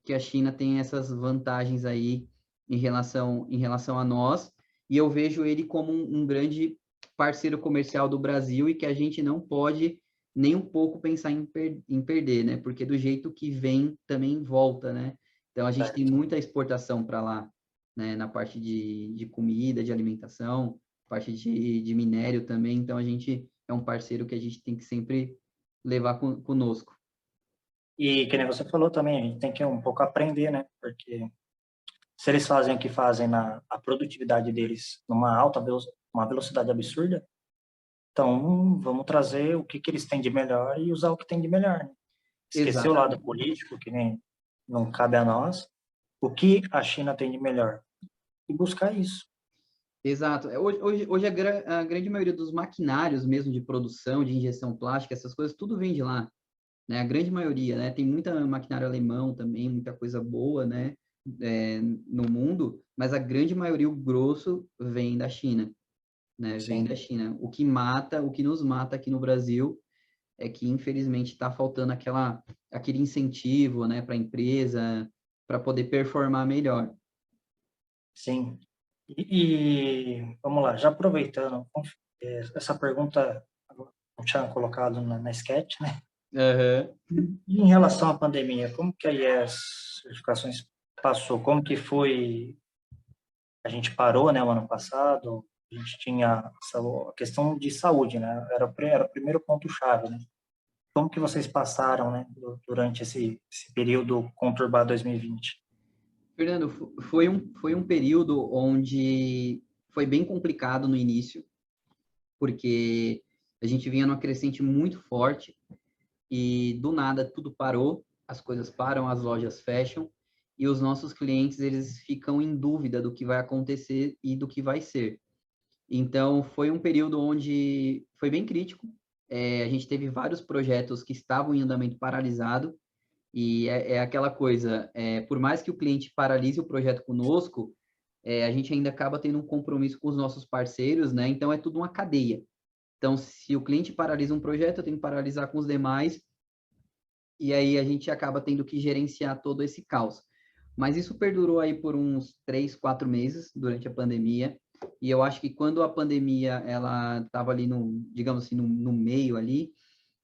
a China tem essas vantagens aí em relação a nós, e eu vejo ele como um grande parceiro comercial do Brasil e que a gente não pode nem um pouco pensar em perder, né? Porque do jeito que vem, também volta, né? Então, a gente tem Certo. muita exportação para lá, né? Na parte de comida, de alimentação, parte de minério também. Então, a gente é um parceiro que a gente tem que sempre levar conosco. E que nem você falou também, a gente tem que um pouco aprender, né? Porque se eles fazem o que fazem na a produtividade deles numa uma velocidade absurda, então vamos trazer o que eles têm de melhor e usar o que tem de melhor, né? Esquecer o lado Exatamente. político, que nem não cabe a nós, o que a China tem de melhor e buscar isso. Exato. Hoje a grande maioria dos maquinários mesmo de produção, de injeção plástica, essas coisas, tudo vem de lá, né? A grande maioria, né? Tem muita maquinário alemão também, muita coisa boa, né? No mundo, mas a grande maioria, o grosso, vem da China, né? Vem da Sim. China. O que nos mata aqui no Brasil é que, infelizmente, está faltando aquele incentivo, né, para a empresa, para poder performar melhor. Sim. Vamos lá, já aproveitando, essa pergunta não tinha colocado na sketch, né? Uhum. E em relação à pandemia, como que a IES Certificações passou? Como que foi? A gente parou, né, o ano passado, a gente tinha a questão de saúde, né? Era o primeiro ponto-chave, né? Como que vocês passaram, né, durante esse período conturbado 2020? Fernando, foi um período onde foi bem complicado no início, porque a gente vinha numa crescente muito forte e do nada tudo parou, as coisas param, as lojas fecham e os nossos clientes eles ficam em dúvida do que vai acontecer e do que vai ser. Então foi um período onde foi bem crítico. A gente teve vários projetos que estavam em andamento paralisado e é aquela coisa, por mais que o cliente paralise o projeto conosco, a gente ainda acaba tendo um compromisso com os nossos parceiros, né? Então é tudo uma cadeia. Então, se o cliente paralisa um projeto, eu tenho que paralisar com os demais, e aí a gente acaba tendo que gerenciar todo esse caos. Mas isso perdurou aí por uns 3, 4 meses durante a pandemia, e eu acho que quando a pandemia, ela estava ali no, digamos assim, no meio ali,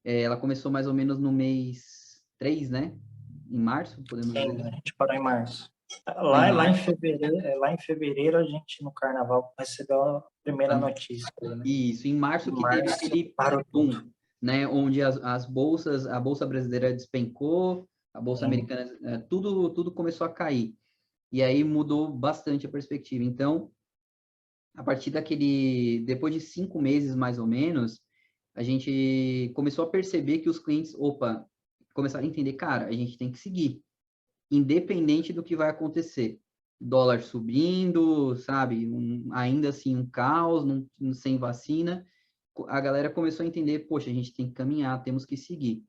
ela começou mais ou menos no mês 3, né? Em março, podemos dizer Sim, a assim. gente parou em março. Foi em Lá em março. fevereiro, lá em fevereiro a gente no Carnaval recebeu a primeira notícia, né? Isso, em Em março que teve março aquele parou tudo. boom, né? Onde as bolsas, a bolsa brasileira despencou, a bolsa Sim, americana, tudo começou a cair. E aí mudou bastante a perspectiva. Então, a partir depois de 5 meses mais ou menos, a gente começou a perceber que os clientes, opa, começaram a entender, cara, a gente tem que seguir, independente do que vai acontecer. Dólar subindo, sabe? Ainda assim, um caos, sem vacina. A galera começou a entender, poxa, a gente tem que caminhar, temos que seguir.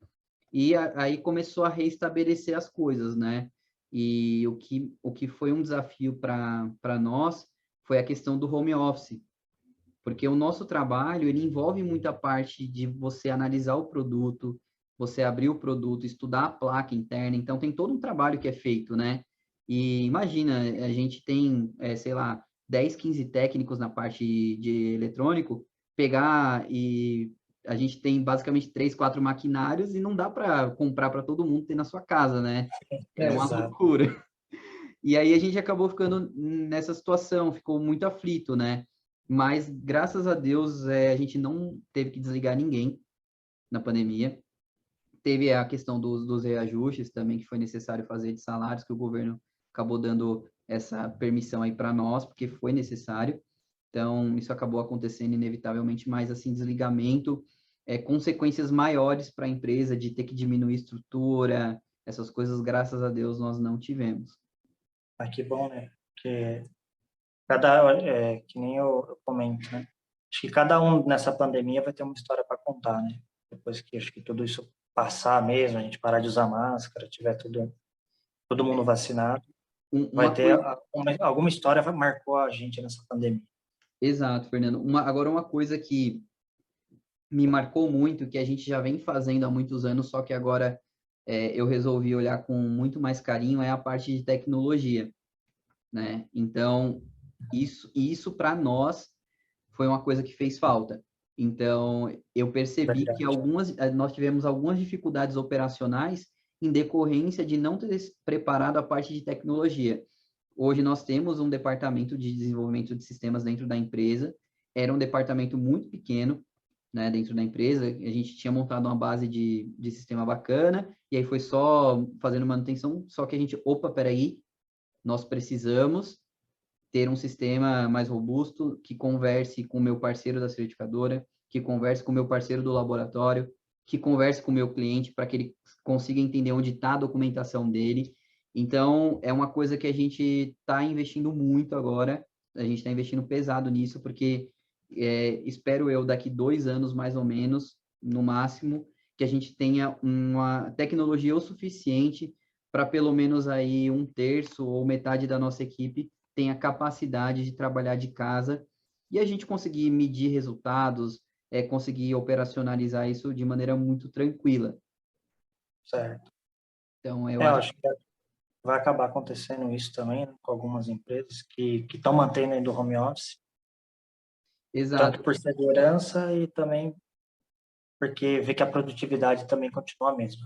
E aí começou a reestabelecer as coisas, né? E o que foi um desafio para nós foi a questão do home office, porque o nosso trabalho, ele envolve muita parte de você analisar o produto, você abrir o produto, estudar a placa interna, então tem todo um trabalho que é feito, né? E imagina, a gente tem, sei lá, 10, 15 técnicos na parte de eletrônico, pegar e a gente tem basicamente 3, 4 maquinários e não dá para comprar para todo mundo ter na sua casa, né? É uma exato. loucura. E aí a gente acabou ficando nessa situação, ficou muito aflito, né? Mas graças a Deus a gente não teve que desligar ninguém na pandemia. Teve a questão dos reajustes também que foi necessário fazer de salários, que o governo acabou dando essa permissão aí para nós, porque foi necessário. Então, isso acabou acontecendo inevitavelmente, mas assim, desligamento, consequências maiores para a empresa de ter que diminuir estrutura, essas coisas, graças a Deus, nós não tivemos. Ah, que bom, né? Que que nem eu comento, né? Acho que cada um nessa pandemia vai ter uma história para contar, né? Depois que acho que tudo isso passar mesmo, a gente parar de usar máscara, tiver todo mundo vacinado, vai Uma ter coisa. alguma história que marcou a gente nessa pandemia. Exato, Fernando. Agora, uma coisa que me marcou muito, que a gente já vem fazendo há muitos anos, só que agora eu resolvi olhar com muito mais carinho, é a parte de tecnologia, né? Então, isso para nós foi uma coisa que fez falta. Então, eu percebi que Verdade. nós tivemos algumas dificuldades operacionais em decorrência de não ter preparado a parte de tecnologia. Hoje nós temos um departamento de desenvolvimento de sistemas dentro da empresa. Era um departamento muito pequeno, né, dentro da empresa. A gente tinha montado uma base de sistema bacana, e aí foi só fazendo manutenção. Só que a gente, opa, peraí, nós precisamos ter um sistema mais robusto que converse com o meu parceiro da certificadora, que converse com o meu parceiro do laboratório, que converse com o meu cliente para que ele consiga entender onde está a documentação dele. Então, é uma coisa que a gente está investindo muito agora, a gente está investindo pesado nisso, porque espero eu, daqui 2 anos, mais ou menos, no máximo, que a gente tenha uma tecnologia o suficiente para pelo menos aí 1/3 ou metade da nossa equipe tenha capacidade de trabalhar de casa e a gente conseguir medir resultados, conseguir operacionalizar isso de maneira muito tranquila. Certo. Então, eu Eu acho acho que vai acabar acontecendo isso também, né, com algumas empresas que estão mantendo ainda o home office, tanto Exato. por segurança e também porque vê que a produtividade também continua a mesma.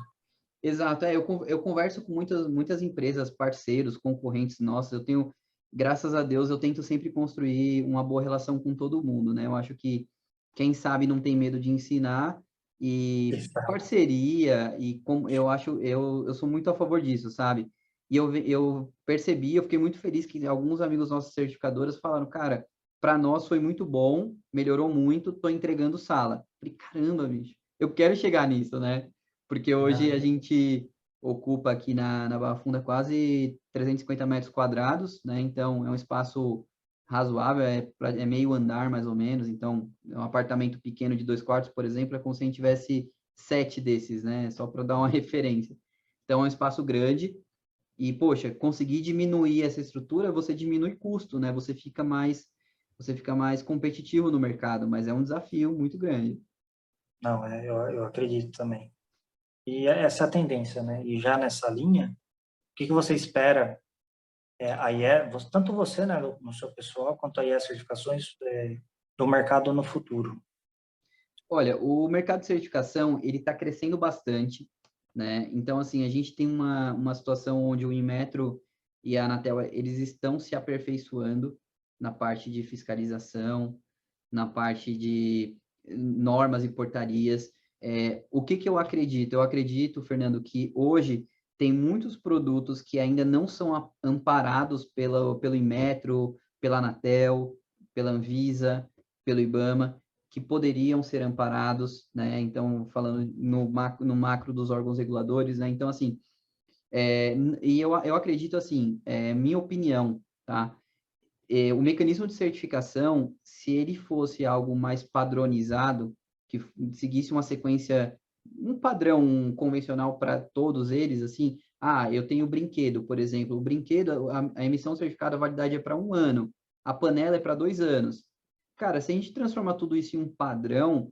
Exato, eu converso com muitas empresas, parceiros, concorrentes nossos, eu tenho, graças a Deus, eu tento sempre construir uma boa relação com todo mundo, né? Eu acho que quem sabe não tem medo de ensinar e Exato. parceria, e como eu acho, eu sou muito a favor disso, sabe? E eu percebi, eu fiquei muito feliz que alguns amigos nossos certificadoras falaram, cara, para nós foi muito bom, melhorou muito, tô entregando sala. Falei, caramba, bicho, eu quero chegar nisso, né? Porque hoje a gente ocupa aqui na Barra Funda quase 350 metros quadrados, né? Então, é um espaço razoável, é meio andar mais ou menos. Então, é um apartamento pequeno de 2 quartos, por exemplo, é como se a gente tivesse 7 desses, né? Só para dar uma referência. Então, é um espaço grande e, poxa, conseguir diminuir essa estrutura, você diminui custo, né? Você fica mais competitivo no mercado, mas é um desafio muito grande. Não, eu acredito também. E essa é a tendência, né? E já nessa linha, o que você espera? A IE, tanto você, né, no seu pessoal, quanto a IE Certificações, do mercado no futuro. Olha, o mercado de certificação, ele está crescendo bastante, né? Então, assim, a gente tem uma situação onde o Inmetro e a Anatel, eles estão se aperfeiçoando na parte de fiscalização, na parte de normas e portarias. O que que eu acredito? Eu acredito, Fernando, que hoje tem muitos produtos que ainda não são amparados pelo Inmetro, pela Anatel, pela Anvisa, pelo IBAMA, que poderiam ser amparados, né? Então, falando no macro dos órgãos reguladores, né? Então, assim, e eu acredito, assim, minha opinião, tá? O mecanismo de certificação, se ele fosse algo mais padronizado, que seguisse uma sequência, um padrão convencional para todos eles, assim, eu tenho brinquedo, por exemplo, o brinquedo, a emissão certificada, a validade é para 1 ano, a panela é para 2 anos. Cara, se a gente transforma tudo isso em um padrão,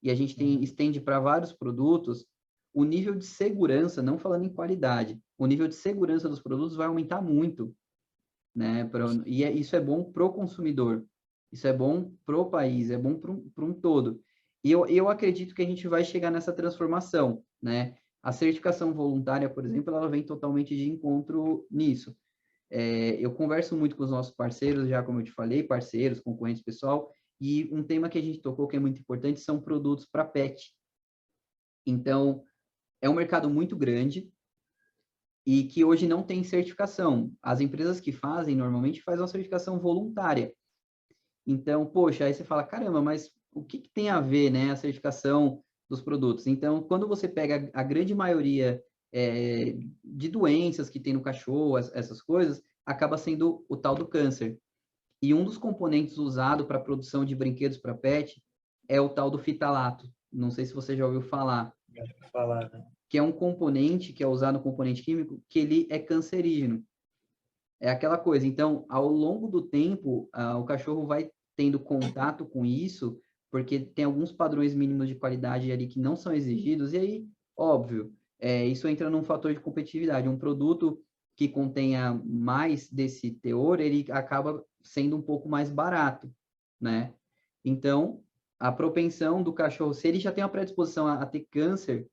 e a gente estende para vários produtos, o nível de segurança, não falando em qualidade, o nível de segurança dos produtos vai aumentar muito, né? Isso é bom pro consumidor, isso é bom pro país, é bom para um todo. E eu acredito que a gente vai chegar nessa transformação, né? A certificação voluntária, por exemplo, ela vem totalmente de encontro nisso. Eu converso muito com os nossos parceiros, já como eu te falei, parceiros, concorrentes, pessoal, e um tema que a gente tocou que é muito importante são produtos para pet. Então, é um mercado muito grande, e que hoje não tem certificação. As empresas que fazem, normalmente, fazem uma certificação voluntária. Então, poxa, aí você fala, caramba, mas o que, que tem a ver, né, a certificação dos produtos? Então, quando você pega a grande maioria de doenças que tem no cachorro, essas coisas, acaba sendo o tal do câncer. E um dos componentes usado para a produção de brinquedos para pet é o tal do fitalato. Não sei se você já ouviu falar, Falar, né? que é um componente que é usado no componente químico que ele é cancerígeno. É aquela coisa. Então, ao longo do tempo, o cachorro vai tendo contato com isso, porque tem alguns padrões mínimos de qualidade ali que não são exigidos, e aí, óbvio, isso entra num fator de competitividade. Um produto que contenha mais desse teor, ele acaba sendo um pouco mais barato, né? Então, a propensão do cachorro, se ele já tem uma predisposição a ter câncer,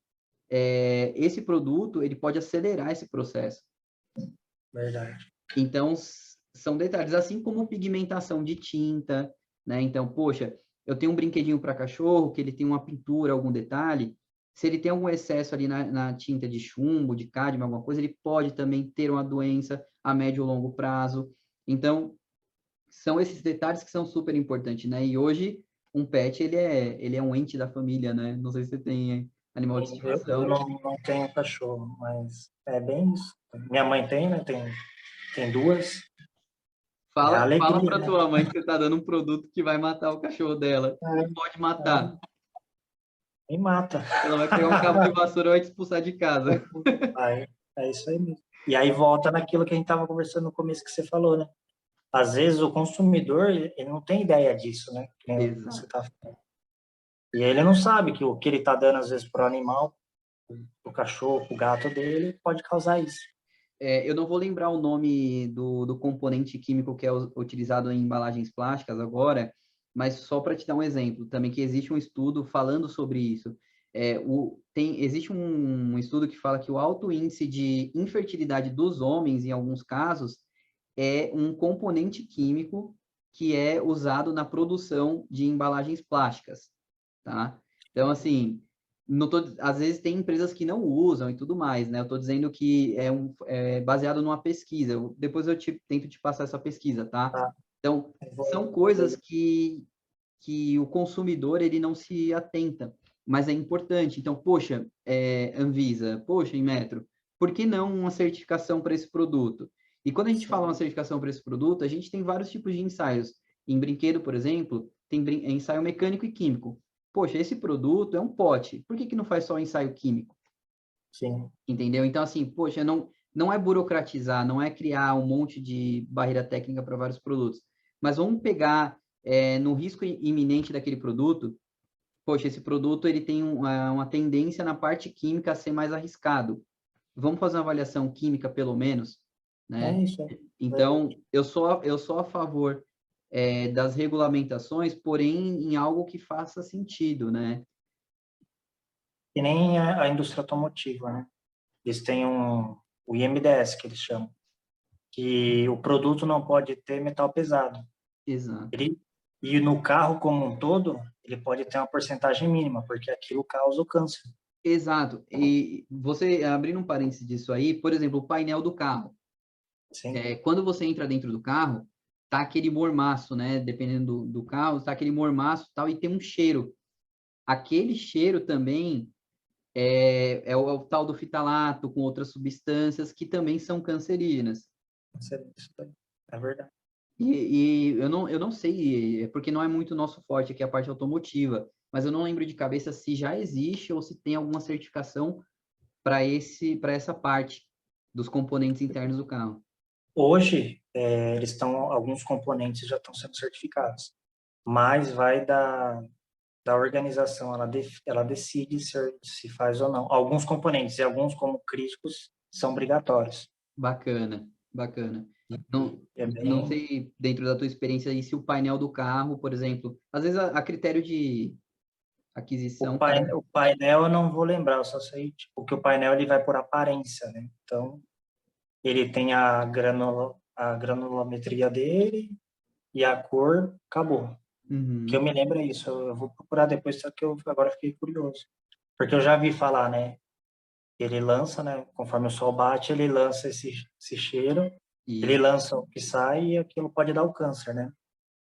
esse produto, ele pode acelerar esse processo. Verdade. Então, são detalhes, assim como pigmentação de tinta, né? Então, poxa, eu tenho um brinquedinho para cachorro, que ele tem uma pintura, algum detalhe, se ele tem algum excesso ali na tinta de chumbo, de cádmio, alguma coisa, ele pode também ter uma doença a médio ou longo prazo. Então, são esses detalhes que são super importantes, né? E hoje, um pet, ele é um ente da família, né? Não sei se você tem animal de Eu estimação. não tenho cachorro, mas é bem isso. Minha mãe tem, né? Tem duas. É a Fala alegria, para né? tua mãe que você está dando um produto que vai matar o cachorro dela. Não pode matar. É, me mata. Ela vai pegar um cabo de vassoura e vai te expulsar de casa. Aí, é isso aí mesmo. E aí volta naquilo que a gente estava conversando no começo que você falou, né? Às vezes o consumidor, ele não tem ideia disso, né? Que nem você Exato. tá falando. E ele não sabe que o que ele está dando, às vezes, para o animal, para o cachorro, para o gato dele, pode causar isso. eu não vou lembrar o nome do componente químico que é utilizado em embalagens plásticas agora, mas só para te dar um exemplo, também que existe um estudo falando sobre isso. Existe um estudo que fala que o alto índice de infertilidade dos homens, em alguns casos, é um componente químico que é usado na produção de embalagens plásticas, tá? Então, assim, não tô, às vezes tem empresas que não usam e tudo mais, né? Eu estou dizendo que é baseado numa pesquisa. Depois eu tento te passar essa pesquisa, tá? Tá? Então, são coisas que o consumidor ele não se atenta, mas é importante. Então, poxa, Anvisa, poxa, Inmetro, por que não uma certificação para esse produto? E quando a gente fala uma Sim. certificação para esse produto, a gente tem vários tipos de ensaios. Em brinquedo, por exemplo, tem ensaio mecânico e químico. Poxa, esse produto é um pote, por que que não faz só o ensaio químico? Sim. Entendeu? Então, assim, poxa, não é burocratizar, não é criar um monte de barreira técnica para vários produtos, mas vamos pegar no risco iminente daquele produto. Poxa, esse produto ele tem uma tendência na parte química a ser mais arriscado. Vamos fazer uma avaliação química, pelo menos, É né? isso, é Então, verdade. eu sou a favor das regulamentações, porém em algo que faça sentido, né? E nem a indústria automotiva, né? Eles têm o IMDS, que eles chamam, que o produto não pode ter metal pesado. Exato. Ele, e no carro como um todo, ele pode ter uma porcentagem mínima, porque aquilo causa o câncer. Exato. E você, abrindo um parênteses disso aí, por exemplo, o painel do carro. Sim, Quando você entra dentro do carro, tá aquele mormaço, né? Dependendo do carro, tá aquele mormaço e tal, e tem um cheiro. Aquele cheiro também é o tal do fitalato com outras substâncias que também são cancerígenas. isso daí. É verdade. E eu não sei, é porque não é muito nosso forte aqui a parte automotiva, mas eu não lembro de cabeça se já existe ou se tem alguma certificação para essa parte dos componentes internos do carro. Hoje, alguns componentes já estão sendo certificados, mas vai da organização, ela decide se faz ou não. Alguns componentes e alguns como críticos são obrigatórios. Bacana, bacana. Não, É não bem, sei, dentro da tua experiência aí, se o painel do carro, por exemplo, às vezes a critério de aquisição, cara. o painel eu não vou lembrar, eu só sei tipo, que o painel ele vai por aparência, né? Então, ele tem a granulometria dele e a cor, acabou. O que eu Uhum, me lembro é isso, eu vou procurar depois, só que eu agora fiquei curioso. Porque eu já vi falar, né? Ele lança, né? Conforme o sol bate, ele lança esse cheiro, ele isso, lança o que sai e aquilo pode dar o câncer, né?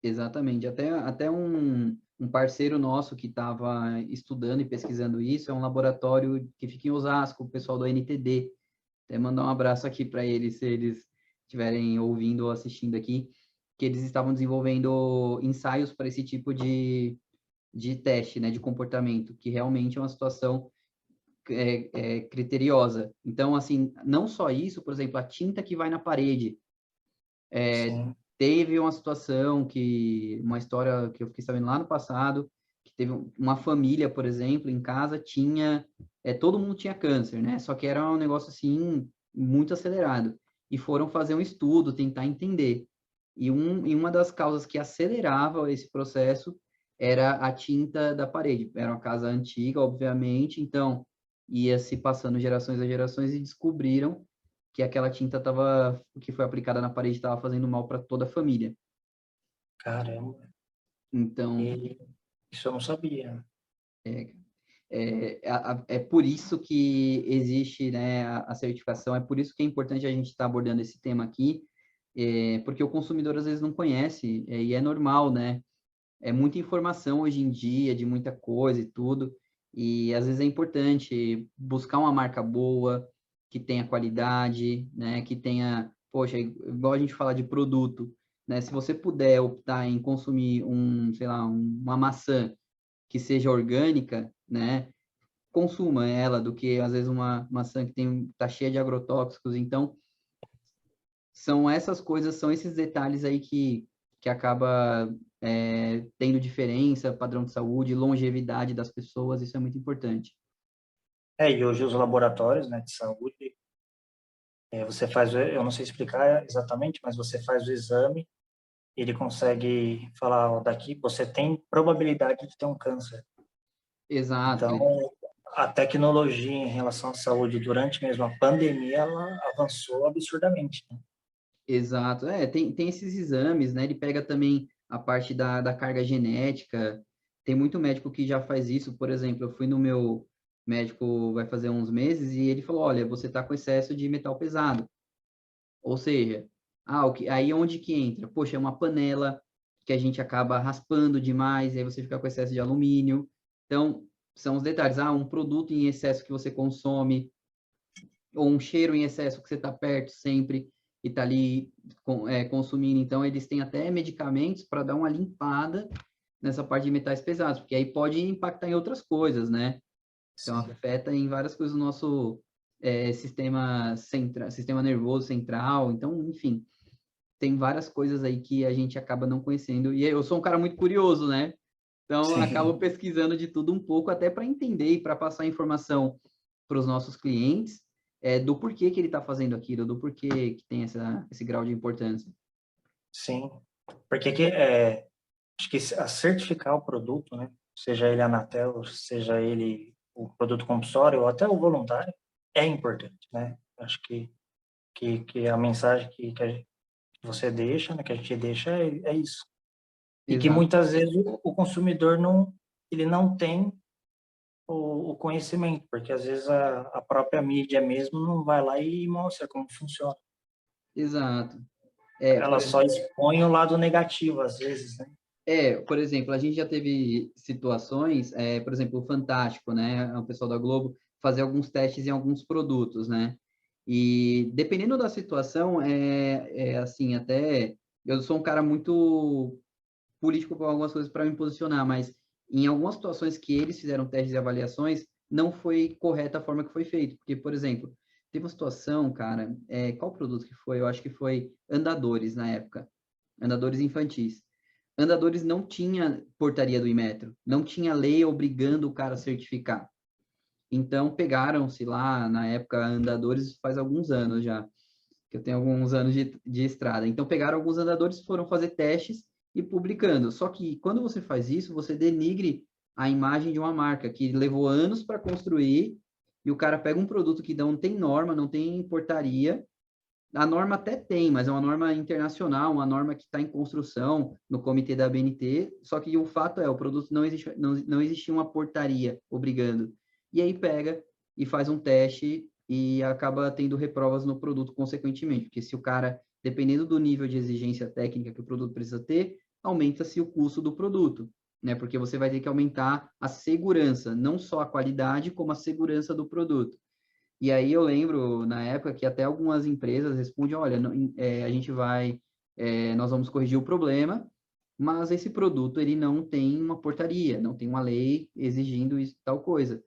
exatamente. Até um parceiro nosso que estava estudando e pesquisando isso é um laboratório que fica em Osasco, o pessoal do NTD. Até mandar um abraço aqui para eles, se eles estiverem ouvindo ou assistindo aqui, que eles estavam desenvolvendo ensaios para esse tipo de teste, né, de comportamento, que realmente é uma situação criteriosa. Então, assim, não só isso, por exemplo, a tinta que vai na parede. Sim, Teve uma história que eu fiquei sabendo lá no passado, que teve uma família, por exemplo, em casa todo mundo tinha câncer, né? Só que era um negócio assim, muito acelerado. E foram fazer um estudo, tentar entender. E uma das causas que acelerava esse processo era a tinta da parede. Era uma casa antiga, obviamente, então ia se passando gerações a gerações e descobriram que aquela tinta que foi aplicada na parede estava fazendo mal para toda a família. caramba. Então, E isso eu não sabia. é por isso que existe, né, a certificação, é por isso que é importante a gente estar abordando esse tema aqui, porque o consumidor às vezes não conhece, e é normal, né? É muita informação hoje em dia, de muita coisa e tudo, e às vezes é importante buscar uma marca boa, que tenha qualidade, né, que tenha, poxa, igual a gente falar de produto, né, se você puder optar em consumir sei lá, uma maçã que seja orgânica, né, consuma ela do que às vezes uma maçã que tá cheia de agrotóxicos. Então, são essas coisas, são esses detalhes aí que acaba tendo diferença, padrão de saúde, longevidade das pessoas, isso é muito importante. E hoje os laboratórios, né, de saúde, Você faz, eu não sei explicar exatamente, mas você faz o exame, ele consegue falar, ó, daqui você tem probabilidade de ter um câncer. Exato. Então, a tecnologia em relação à saúde durante mesmo a pandemia, ela avançou absurdamente, né? Exato. Tem esses exames, né? Ele pega também a parte da carga genética. Tem muito médico que já faz isso. Por exemplo, eu fui no meu médico vai fazer uns meses e ele falou, olha, você está com excesso de metal pesado. Ou seja, aí onde que entra? Poxa, é uma panela que a gente acaba raspando demais, aí você fica com excesso de alumínio. Então, são os detalhes. Um produto em excesso que você consome, ou um cheiro em excesso que você está perto sempre e está ali consumindo. Então, eles têm até medicamentos para dar uma limpada nessa parte de metais pesados, porque aí pode impactar em outras coisas, né? Então, Sim, afeta em várias coisas o nosso sistema nervoso central. Então, enfim, tem várias coisas aí que a gente acaba não conhecendo. E eu sou um cara muito curioso, né? Então, eu acabo sim, pesquisando de tudo um pouco, até para entender e para passar informação para os nossos clientes do porquê que ele está fazendo aquilo, do porquê que tem esse grau de importância. sim. Porque acho que a certificar o produto, né? Seja ele Anatel, seja ele o produto compulsório ou até o voluntário, é importante, né? Acho que a mensagem que você deixa, né, que a gente deixa é isso. E que Exato. muitas vezes o consumidor ele não tem o conhecimento, porque às vezes a própria mídia mesmo não vai lá e mostra como funciona. Exato. Ela só expõe o lado negativo, às vezes, né? Por exemplo, a gente já teve situações, por exemplo, o Fantástico, né, o pessoal da Globo, fazer alguns testes em alguns produtos, né? E dependendo da situação, assim, até eu sou um cara muito político para algumas coisas para me posicionar, mas em algumas situações que eles fizeram testes e avaliações, não foi correta a forma que foi feito. Porque, por exemplo, teve uma situação, cara, qual produto que foi? Eu acho que foi andadores na época, andadores infantis. Andadores não tinha portaria do Inmetro, não tinha lei obrigando o cara a certificar. Então, pegaram-se lá, na época, andadores faz alguns anos já, que eu tenho alguns anos de estrada. Então, pegaram alguns andadores, foram fazer testes e publicando. Só que quando você faz isso, você denigre a imagem de uma marca que levou anos para construir e o cara pega um produto que não tem norma, não tem portaria. A norma até tem, mas é uma norma internacional, uma norma que está em construção no comitê da BNT, só que o fato o produto não existia uma portaria obrigando. E aí pega e faz um teste e acaba tendo reprovas no produto consequentemente, porque se o cara, dependendo do nível de exigência técnica que o produto precisa ter, aumenta-se o custo do produto, né? Porque você vai ter que aumentar a segurança, não só a qualidade, como a segurança do produto. E aí eu lembro, na época, que até algumas empresas respondem, olha, a gente nós vamos corrigir o problema, mas esse produto, ele não tem uma portaria, não tem uma lei exigindo isso, tal coisa.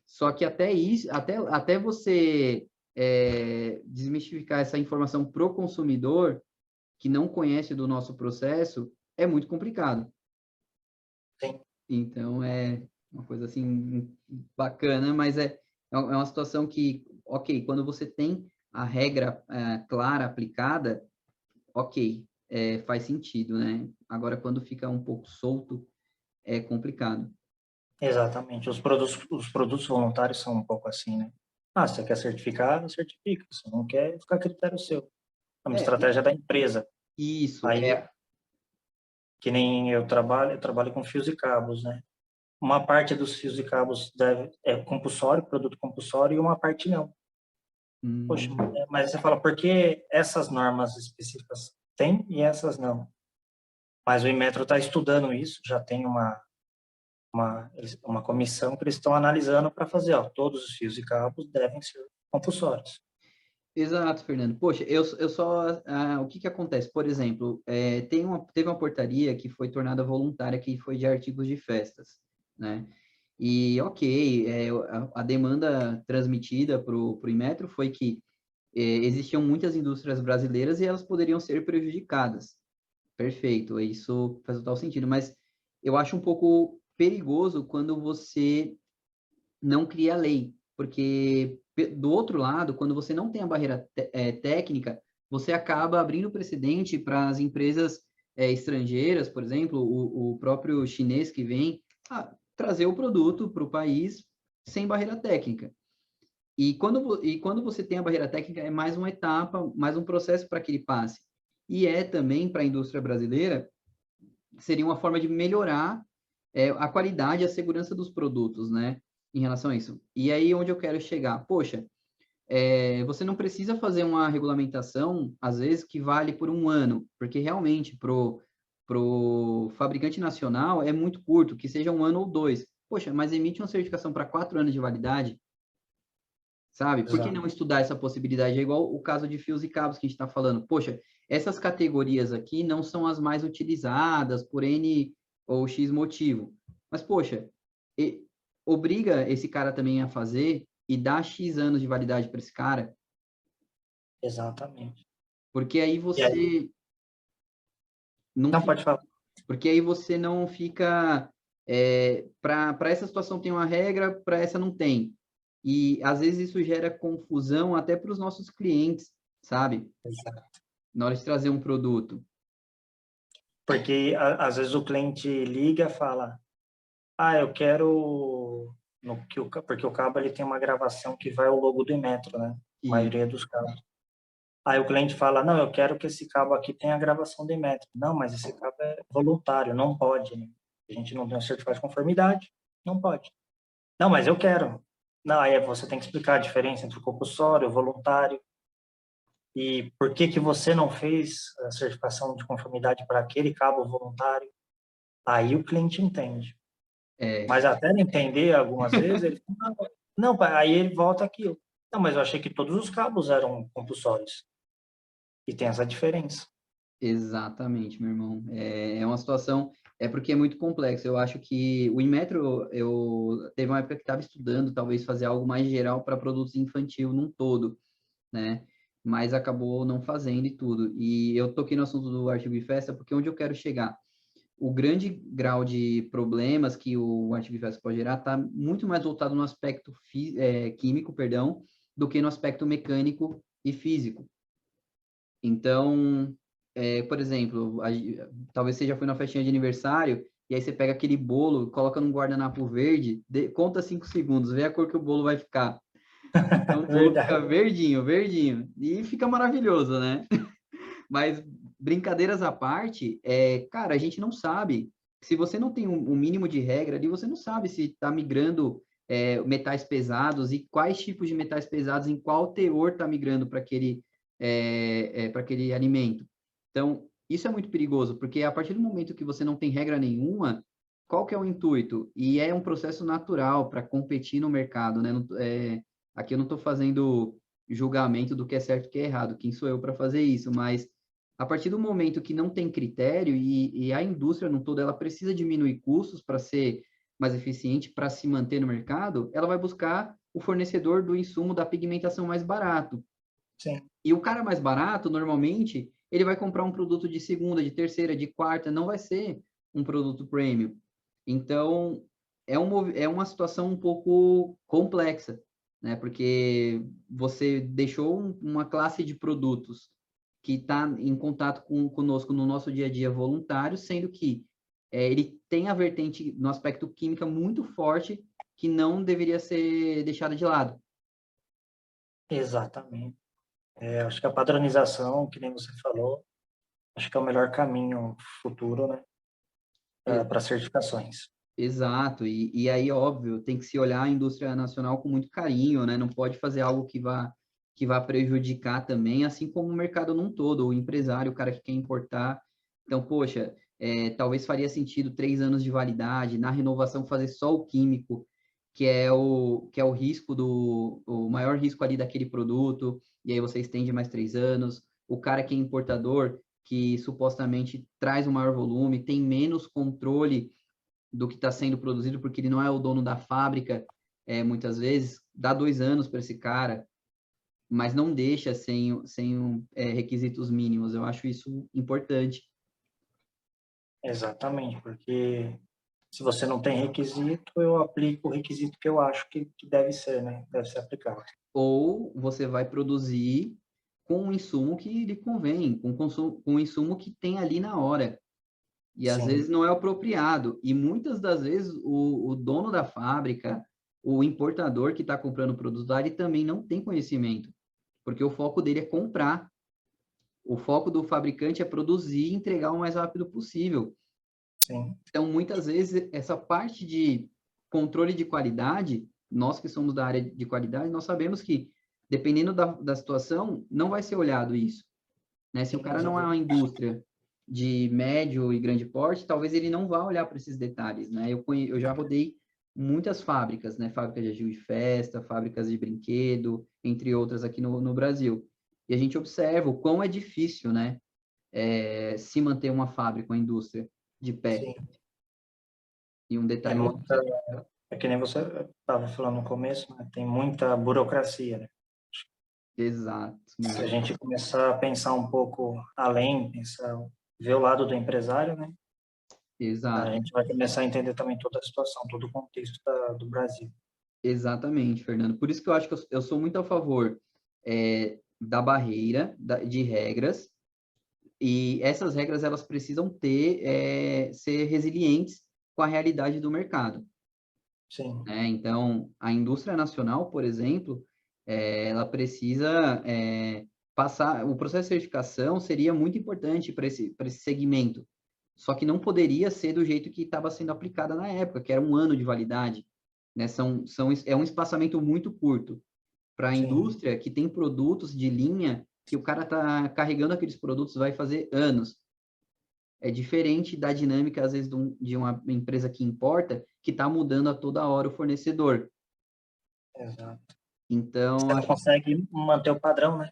Só que até isso, até você desmistificar essa informação para o consumidor, que não conhece do nosso processo, é muito complicado. Sim, Então, é uma coisa assim bacana, mas é uma situação que, ok, quando você tem a regra clara aplicada, ok, faz sentido, né? Agora, quando fica um pouco solto, é complicado. exatamente. Os produtos voluntários são um pouco assim, né? Você quer certificar, certifica. Você não quer, fica a critério seu. É uma É, estratégia da empresa. isso, Aí, que nem eu trabalho com fios e cabos, né? Uma parte dos fios e cabos é compulsório, produto compulsório, e uma parte não. Poxa, hum, mas você fala, por que essas normas específicas tem e essas não? Mas o Inmetro está estudando isso, já tem uma comissão que eles estão analisando para fazer, ó, todos os fios e cabos devem ser compulsórios. exato, Fernando. Poxa, eu só. O que que acontece? Por exemplo, teve uma portaria que foi tornada voluntária, que foi de artigos de festas, né? E, ok, a demanda transmitida para o Inmetro foi que existiam muitas indústrias brasileiras e elas poderiam ser prejudicadas. Perfeito, isso faz total sentido, mas eu acho um pouco perigoso quando você não cria lei. porque do outro lado, quando você não tem a barreira técnica, você acaba abrindo precedente para as empresas estrangeiras, por exemplo, o próprio chinês que vem trazer o produto para o país sem barreira técnica. E quando você tem a barreira técnica, é mais uma etapa, mais um processo para que ele passe. E é também para a indústria brasileira, seria uma forma de melhorar a qualidade e a segurança dos produtos, né? Em relação a isso. E aí, onde eu quero chegar? Poxa, você não precisa fazer uma regulamentação, às vezes, que vale por um ano, porque realmente, pro fabricante nacional, é muito curto, que seja um ano ou dois. Poxa, mas emite uma certificação para 4 anos de validade, sabe? Por que Exato. não estudar essa possibilidade? É igual o caso de fios e cabos que a gente está falando. Poxa, essas categorias aqui não são as mais utilizadas por N ou X motivo. Mas, poxa, obriga esse cara também a fazer e dá X anos de validade para esse cara, Exatamente. porque aí E aí, você não não fica, pode falar. porque aí você não fica para essa situação tem uma regra, para essa não tem. E às vezes isso gera confusão até para os nossos clientes, sabe? Exato. Na hora de trazer um produto. Porque às vezes o cliente liga e fala, eu quero porque o cabo ele tem uma gravação que vai o logo do Inmetro, né? A E maioria dos cabos. Aí o cliente fala, não, eu quero que esse cabo aqui tenha a gravação do Inmetro. Não, mas esse cabo é voluntário, não pode, né? A gente não tem um certificado de conformidade, não pode. Não, mas eu quero. Não, aí você tem que explicar a diferença entre o compulsório, o voluntário, e por que que você não fez a certificação de conformidade para aquele cabo voluntário. Aí o cliente entende. é, Mas até ele entender, algumas vezes, ele fala, não, aí ele volta aqui. Não, mas eu achei que todos os cabos eram compulsórios. E tem essa diferença. exatamente, meu irmão. É uma situação, é porque é muito complexo. Eu acho que o Inmetro, eu teve uma época que estava estudando, talvez fazer algo mais geral para produtos infantil num todo, né? Mas acabou não fazendo e tudo. E eu toquei no assunto do artigo de festa porque onde eu quero chegar? O grande grau de problemas que o artigo de festa pode gerar está muito mais voltado no aspecto químico, perdão, do que no aspecto mecânico e físico. Então, por exemplo, talvez você já foi na festinha de aniversário e aí você pega aquele bolo, coloca num guardanapo verde, conta 5 segundos, vê a cor que o bolo vai ficar. Então, o bolo fica Verdade. verdinho, verdinho, e fica maravilhoso, né? Mas, brincadeiras à parte, cara, a gente não sabe. Se você não tem um mínimo de regra ali, você não sabe se está migrando metais pesados e quais tipos de metais pesados, em qual teor está migrando para aquele alimento. Então, isso é muito perigoso, porque a partir do momento que você não tem regra nenhuma, qual que é o intuito? E é um processo natural para competir no mercado, né? Aqui eu não estou fazendo julgamento do que é certo e que é errado, quem sou eu para fazer isso, mas a partir do momento que não tem critério e a indústria no todo ela precisa diminuir custos para ser mais eficiente, para se manter no mercado, ela vai buscar o fornecedor do insumo da pigmentação mais barato. Sim, E o cara mais barato, normalmente, ele vai comprar um produto de segunda, de terceira, de quarta, não vai ser um produto premium. Então, é uma situação um pouco complexa, né? Porque você deixou uma classe de produtos que está em contato conosco no nosso dia a dia voluntário, sendo que ele tem a vertente no aspecto química muito forte que não deveria ser deixada de lado. exatamente. Acho que a padronização, que nem você falou, acho que é o melhor caminho futuro, né, para certificações. Exato, e aí, óbvio, tem que se olhar a indústria nacional com muito carinho, né? Não pode fazer algo que vá prejudicar também, assim como o mercado num todo, o empresário, o cara que quer importar. Então, poxa, talvez faria sentido 3 anos de validade, na renovação fazer só o químico, que é o risco o maior risco ali daquele produto, e aí você estende mais 3 anos. O cara que é importador, que supostamente traz um maior volume, tem menos controle do que está sendo produzido, porque ele não é o dono da fábrica, muitas vezes, dá 2 anos para esse cara, mas não deixa sem requisitos mínimos. Eu acho isso importante. Exatamente, porque Se você não tem requisito, eu aplico o requisito que eu acho que deve ser, né? Deve ser aplicado. Ou você vai produzir com um insumo que lhe convém, com um insumo que tem ali na hora. E às Sim, vezes não é apropriado. E muitas das vezes o dono da fábrica, o importador que está comprando o produto lá, ele também não tem conhecimento, porque o foco dele é comprar. O foco do fabricante é produzir e entregar o mais rápido possível. sim, Então, muitas vezes, essa parte de controle de qualidade, nós que somos da área de qualidade, nós sabemos que, dependendo da situação, não vai ser olhado isso, né? Se o sim, cara não é uma indústria de médio e grande porte, talvez ele não vá olhar para esses detalhes, né? Eu já rodei muitas fábricas, né? Fábricas de artigo de festa, fábricas de brinquedo, entre outras aqui no Brasil. E a gente observa o quão é difícil, né? Se manter uma fábrica, uma indústria de pé. sim. E um É detalhe para muita, você. é que nem você estava falando no começo, né? Tem muita burocracia, né? Exato, Se a muito. gente começar a pensar um pouco além, ver o lado do empresário, né? A Exato. gente vai começar a entender também toda a situação, todo o contexto do Brasil. Exatamente, Fernando. Por isso que eu acho que eu sou muito a favor da barreira, de regras, e essas regras elas precisam ser resilientes com a realidade do mercado, Sim, né? Então, a indústria nacional, por exemplo, ela precisa passar, o processo de certificação seria muito importante para esse segmento, só que não poderia ser do jeito que estava sendo aplicada na época, que era um ano de validade, né? É um espaçamento muito curto para a sim, indústria que tem produtos de linha que o cara está carregando aqueles produtos vai fazer anos. É diferente da dinâmica, às vezes, de uma empresa que importa, que está mudando a toda hora o fornecedor. exato. Então, Você não acho que consegue manter o padrão, né?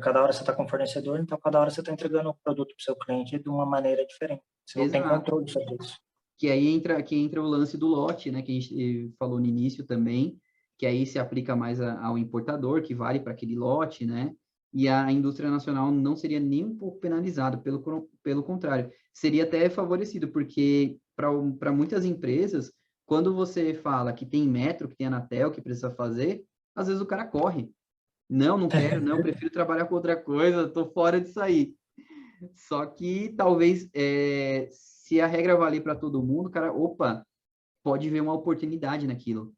Cada hora você está com o fornecedor, então cada hora você está entregando o produto para o seu cliente de uma maneira diferente. Você não tem exato. controle sobre isso. Que entra o lance do lote, né, que a gente falou no início também, que aí se aplica mais ao importador, que vale para aquele lote, né? E a indústria nacional não seria nem um pouco penalizada, pelo contrário, seria até favorecido, porque para muitas empresas, quando você fala que tem metro, que tem Anatel, que precisa fazer, às vezes o cara corre. Não, não quero, não, prefiro trabalhar com outra coisa, estou fora disso aí. Só que talvez, se a regra valer para todo mundo, cara, opa, pode ver uma oportunidade naquilo.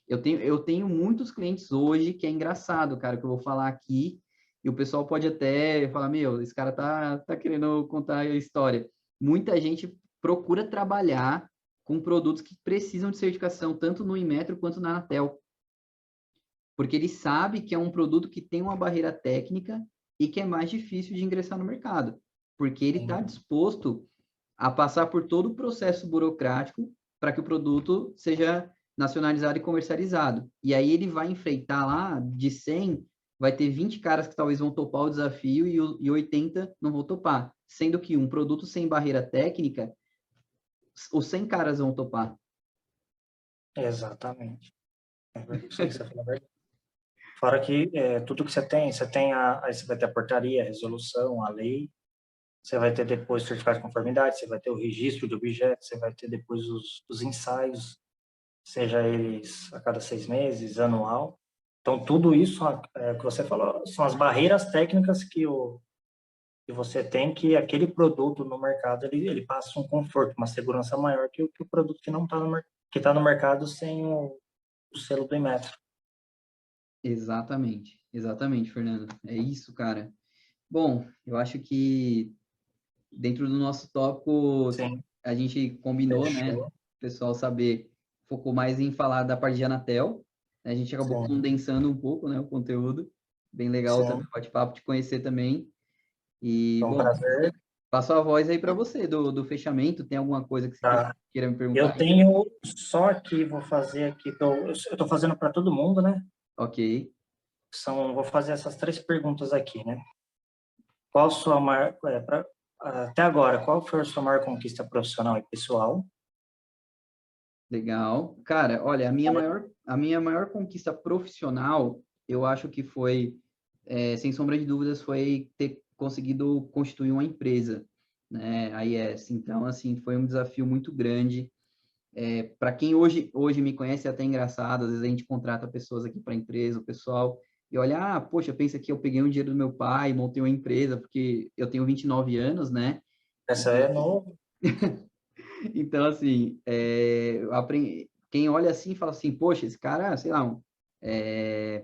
Eu tenho muitos clientes hoje que é engraçado, cara, que eu vou falar aqui, e o pessoal pode até falar, meu, esse cara tá querendo contar a história. Muita gente procura trabalhar com produtos que precisam de certificação, tanto no Inmetro quanto na Anatel, porque ele sabe que é um produto que tem uma barreira técnica e que é mais difícil de ingressar no mercado, porque ele está Sim, disposto a passar por todo o processo burocrático para que o produto seja nacionalizado e comercializado. E aí ele vai enfrentar lá, de 100, vai ter 20 caras que talvez vão topar o desafio e 80 não vão topar. Sendo que um produto sem barreira técnica, os 100 caras vão topar. exatamente. É verdade, isso aí que você falou é verdade. Fora que tudo que você tem aí você vai ter a portaria, a resolução, a lei, você vai ter depois o certificado de conformidade, você vai ter o registro de objetos, você vai ter depois os ensaios, seja eles a cada 6 meses, anual. Então, tudo isso, que você falou, são as barreiras técnicas que você tem que aquele produto no mercado, ele passa um conforto, uma segurança maior que o produto que não está que tá no mercado sem o selo do Inmetro. Exatamente, Fernando. É isso, cara. Bom, eu acho que dentro do nosso tópico Sim, a gente combinou, né? O fechou. pessoal saber, focou mais em falar da parte de Anatel, né? A gente acabou Sim, condensando um pouco, né, o conteúdo. Bem legal também sim. o bate-papo, te conhecer também. E, Foi um bom, prazer. passo a voz aí para você do fechamento. Tem alguma coisa que você Tá. queira me perguntar Eu aí? tenho só aqui, vou fazer aqui, eu estou fazendo para todo mundo, né? Ok, Vou fazer essas 3 perguntas aqui, né? Qual sua maior, até agora, qual foi a sua maior conquista profissional e pessoal? legal. Cara, olha, a minha maior conquista profissional, eu acho que foi, sem sombra de dúvidas, foi ter conseguido constituir uma empresa. né, a IES. Então, assim, foi um desafio muito grande. Para quem hoje me conhece, é até engraçado, às vezes a gente contrata pessoas aqui para a empresa, o pessoal, e olha, poxa, pensa que eu peguei um dinheiro do meu pai, montei uma empresa, porque eu tenho 29 anos, né? Essa é novo. Então, assim, quem olha assim fala assim, poxa, esse cara, sei lá,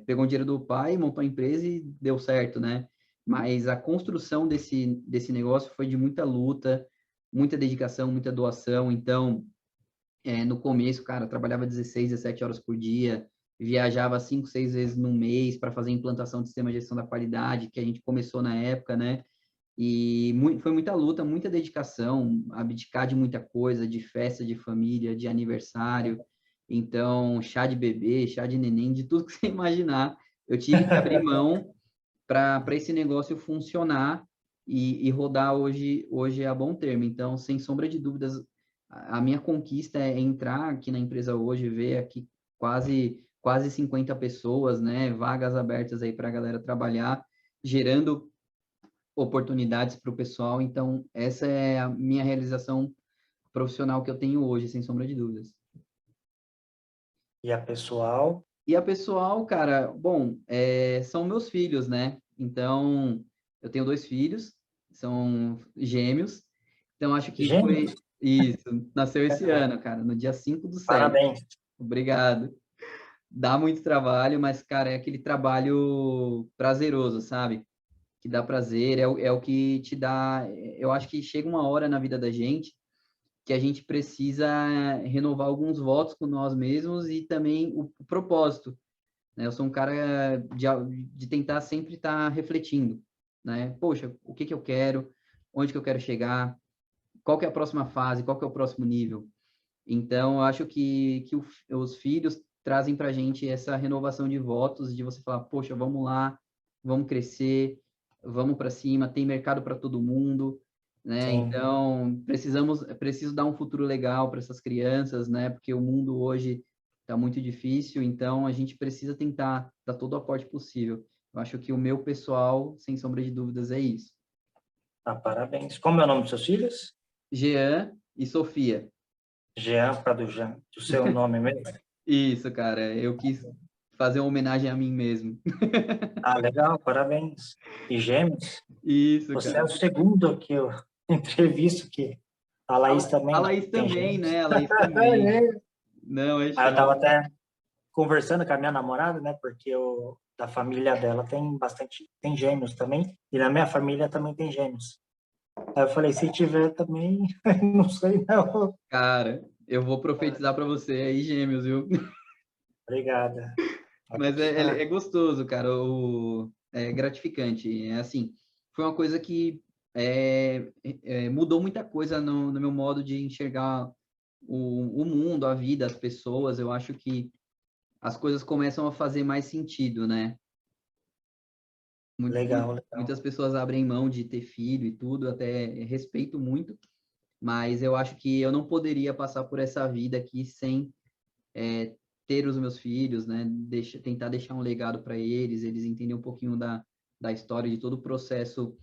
pegou o dinheiro do pai, montou a empresa e deu certo, né? Mas a construção desse negócio foi de muita luta, muita dedicação, muita doação. Então, no começo, cara, eu trabalhava 16, 17 horas por dia, viajava 5, 6 vezes no mês para fazer a implantação do sistema de gestão da qualidade, que a gente começou na época, né? E foi muita luta, muita dedicação, abdicar de muita coisa, de festa de família, de aniversário. Então, chá de bebê, chá de neném, de tudo que você imaginar. Eu tive que abrir mão para esse negócio funcionar e rodar hoje é a bom termo. Então, sem sombra de dúvidas, a minha conquista é entrar aqui na empresa hoje, ver aqui quase 50 pessoas, né? Vagas abertas aí para a galera trabalhar, gerando oportunidades para o pessoal. Então, essa é a minha realização profissional que eu tenho hoje, sem sombra de dúvidas. E a pessoal? E a pessoal, cara, bom, são meus filhos, né? Então, eu tenho 2 filhos, são gêmeos. Então, acho que Gêmeos? foi isso. Nasceu esse ano, cara, no dia 5/7. Parabéns. Obrigado. Dá muito trabalho, mas, cara, é aquele trabalho prazeroso, sabe? Que dá prazer, é o que te dá. Eu acho que chega uma hora na vida da gente que a gente precisa renovar alguns votos com nós mesmos e também o propósito, né? Eu sou um cara de tentar sempre estar refletindo, né? Poxa, o que que eu quero? Onde que eu quero chegar? Qual que é a próxima fase? Qual que é o próximo nível? Então, eu acho que os filhos trazem para a gente essa renovação de votos, de você falar, poxa, vamos lá, vamos crescer, vamos para cima, tem mercado para todo mundo, né? Sim. Então, preciso dar um futuro legal para essas crianças, né? Porque o mundo hoje está muito difícil, então a gente precisa tentar dar todo o aporte possível. Eu acho que o meu pessoal, sem sombra de dúvidas, é isso. Parabéns. Como é o nome dos seus filhos? Jean e Sofia. Jean, para do seu nome mesmo? Isso, cara, eu quis fazer uma homenagem a mim mesmo. Legal, parabéns. E gêmeos? Isso, Você é o cara. segundo que eu entrevisto que a Laís A também Laís tem também, gêmeos. né? A Laís também. Não, é Aí eu estava show. até conversando com a minha namorada, né? Porque da família dela tem gêmeos também, e na minha família também tem gêmeos. Aí eu falei, se tiver também, não sei não. Cara, eu vou profetizar para você aí, gêmeos, viu? Obrigada. Pode Mas é deixar. gostoso, cara. É gratificante. É assim, foi uma coisa que mudou muita coisa no meu modo de enxergar o mundo, a vida, as pessoas. Eu acho que as coisas começam a fazer mais sentido, né? Legal, Muitas legal. pessoas abrem mão de ter filho e tudo, até respeito muito, mas eu acho que eu não poderia passar por essa vida aqui sem ter os meus filhos, né? Tentar deixar um legado para eles entenderem um pouquinho da história, de todo o processo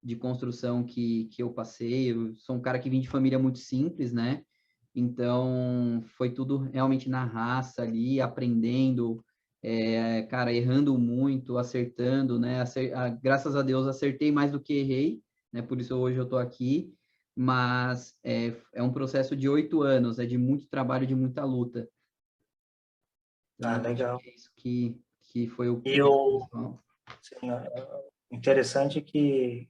de construção que eu passei. Eu sou um cara que vim de família muito simples, né? Então, foi tudo realmente na raça ali, aprendendo, cara, errando muito, acertando, né? Graças a Deus, acertei mais do que errei, né? Por isso hoje eu estou aqui, mas é um processo de 8 anos, é de muito trabalho, de muita luta. Então, eu acho Legal. que é isso que foi E o principal. assim, interessante que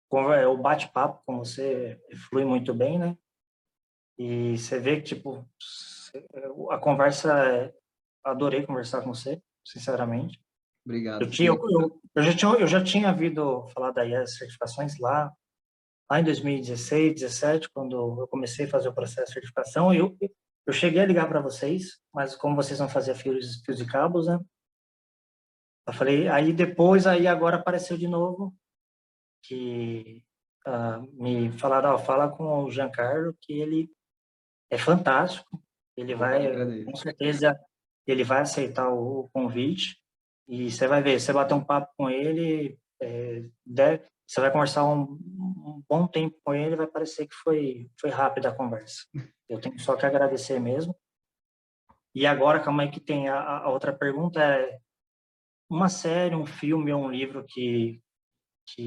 o bate-papo com você flui muito bem, né? E você vê que, tipo, a conversa, adorei conversar com você, sinceramente. Obrigado, Eu tinha, Felipe. eu já tinha ouvido falar da IES certificações lá em 2016, 17, quando eu comecei a fazer o processo de certificação, eu cheguei a ligar para vocês, mas como vocês não faziam fios e cabos, né? Eu falei, aí depois, aí agora apareceu de novo, que me falaram, ó, fala com o Giancarlo, que ele é fantástico, ele Opa, eu que vai, com agradeço. certeza, ele vai aceitar o convite, e você vai ver, você bater um papo com ele, você vai conversar um bom tempo com ele, vai parecer que foi rápida a conversa. Eu tenho só que agradecer mesmo. E agora, calma aí que tem a outra pergunta, é uma série, um filme ou um livro que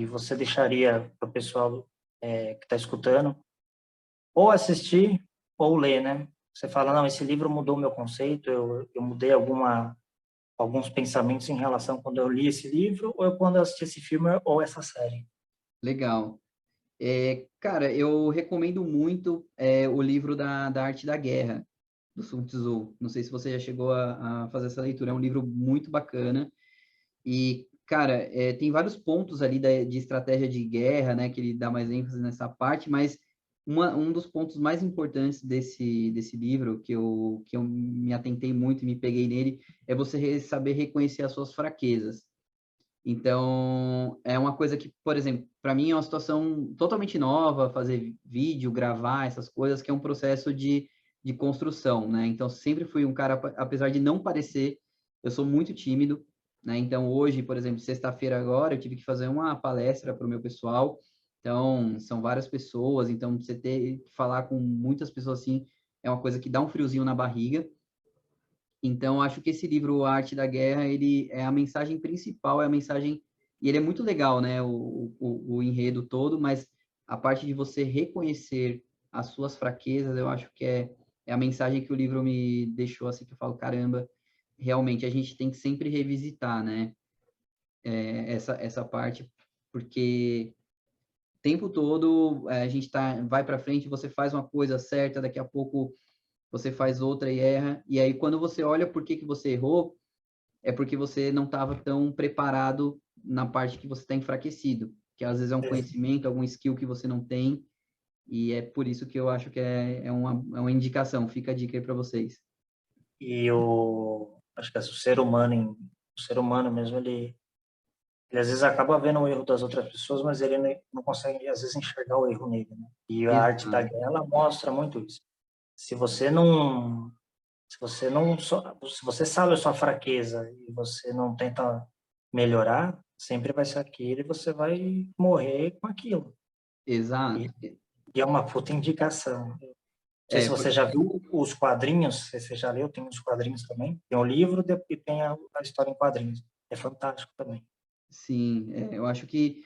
você deixaria para o pessoal que está escutando, ou assistir ou ler, né? Você fala, não, esse livro mudou meu conceito, eu mudei alguns pensamentos em relação quando eu li esse livro, ou quando eu assisti esse filme ou essa série. Legal. Cara, eu recomendo muito o livro da Arte da Guerra, do Sun Tzu. Não sei se você já chegou a fazer essa leitura. É um livro muito bacana. E, cara, tem vários pontos ali de estratégia de guerra, né? Que ele dá mais ênfase nessa parte, mas um dos pontos mais importantes desse livro, que eu me atentei muito e me peguei nele, é você saber reconhecer as suas fraquezas. Então, é uma coisa que, por exemplo, para mim é uma situação totalmente nova, fazer vídeo, gravar, essas coisas, que é um processo de construção, né? Então, sempre fui um cara, apesar de não parecer, eu sou muito tímido, né? Então, hoje, por exemplo, sexta-feira agora, eu tive que fazer uma palestra para o meu pessoal. Então, são várias pessoas, então você ter que falar com muitas pessoas assim é uma coisa que dá um friozinho na barriga. Então, acho que esse livro, A Arte da Guerra, ele é a mensagem principal, é a mensagem, e ele é muito legal, né, o enredo todo, mas a parte de você reconhecer as suas fraquezas, eu acho que é a mensagem que o livro me deixou, assim, que eu falo, caramba, realmente a gente tem que sempre revisitar, né, essa parte, porque o tempo todo a gente vai para frente, você faz uma coisa certa, daqui a pouco você faz outra e erra, e aí quando você olha por que você errou, é porque você não estava tão preparado na parte que você está enfraquecido, que às vezes é um conhecimento, algum skill que você não tem, e é por isso que eu acho que é uma indicação, fica a dica aí para vocês. E acho que o ser humano mesmo, ele às vezes acaba vendo o erro das outras pessoas, mas ele não consegue, às vezes, enxergar o erro nele, né? E a arte da Exato. guerra, ela mostra muito isso. Se você não, se você sabe a sua fraqueza e você não tenta melhorar, sempre vai ser aquilo e você vai morrer com aquilo. E, Exato. e é uma puta indicação. Não sei É, se você já viu os quadrinhos, se você já leu, tem os quadrinhos também. Tem o livro e tem a história em quadrinhos. É fantástico também. sim, eu acho que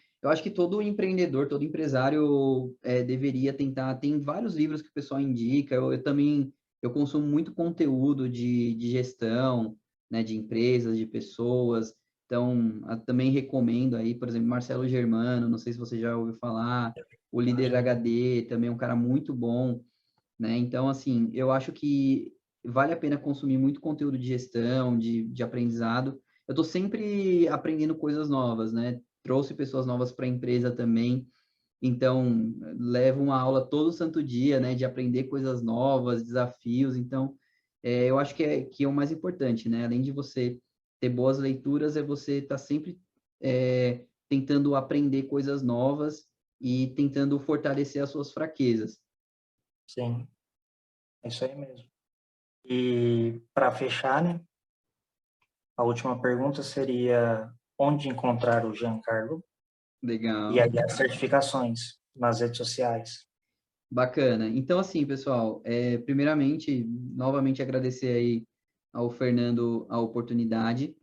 todo empreendedor, todo empresário deveria tentar. Tem vários livros que o pessoal indica. Eu também eu consumo muito conteúdo de gestão, né, de empresas, de pessoas. Então, também recomendo aí, por exemplo, Marcelo Germano. Não sei se você já ouviu falar. O Líder HD também é um cara muito bom, né? Então, assim, eu acho que vale a pena consumir muito conteúdo de gestão, de aprendizado. Eu estou sempre aprendendo coisas novas, né? Trouxe pessoas novas para a empresa também, então levo uma aula todo santo dia, né? De aprender coisas novas, desafios. Então, eu acho que é o mais importante, né? Além de você ter boas leituras, é você estar sempre tentando aprender coisas novas e tentando fortalecer as suas fraquezas. Sim, é isso aí mesmo. E para fechar, né, a última pergunta seria onde encontrar o Giancarlo e Legal. aí as certificações nas redes sociais. Bacana. Então, assim, pessoal, primeiramente, novamente agradecer aí ao Fernando a oportunidade.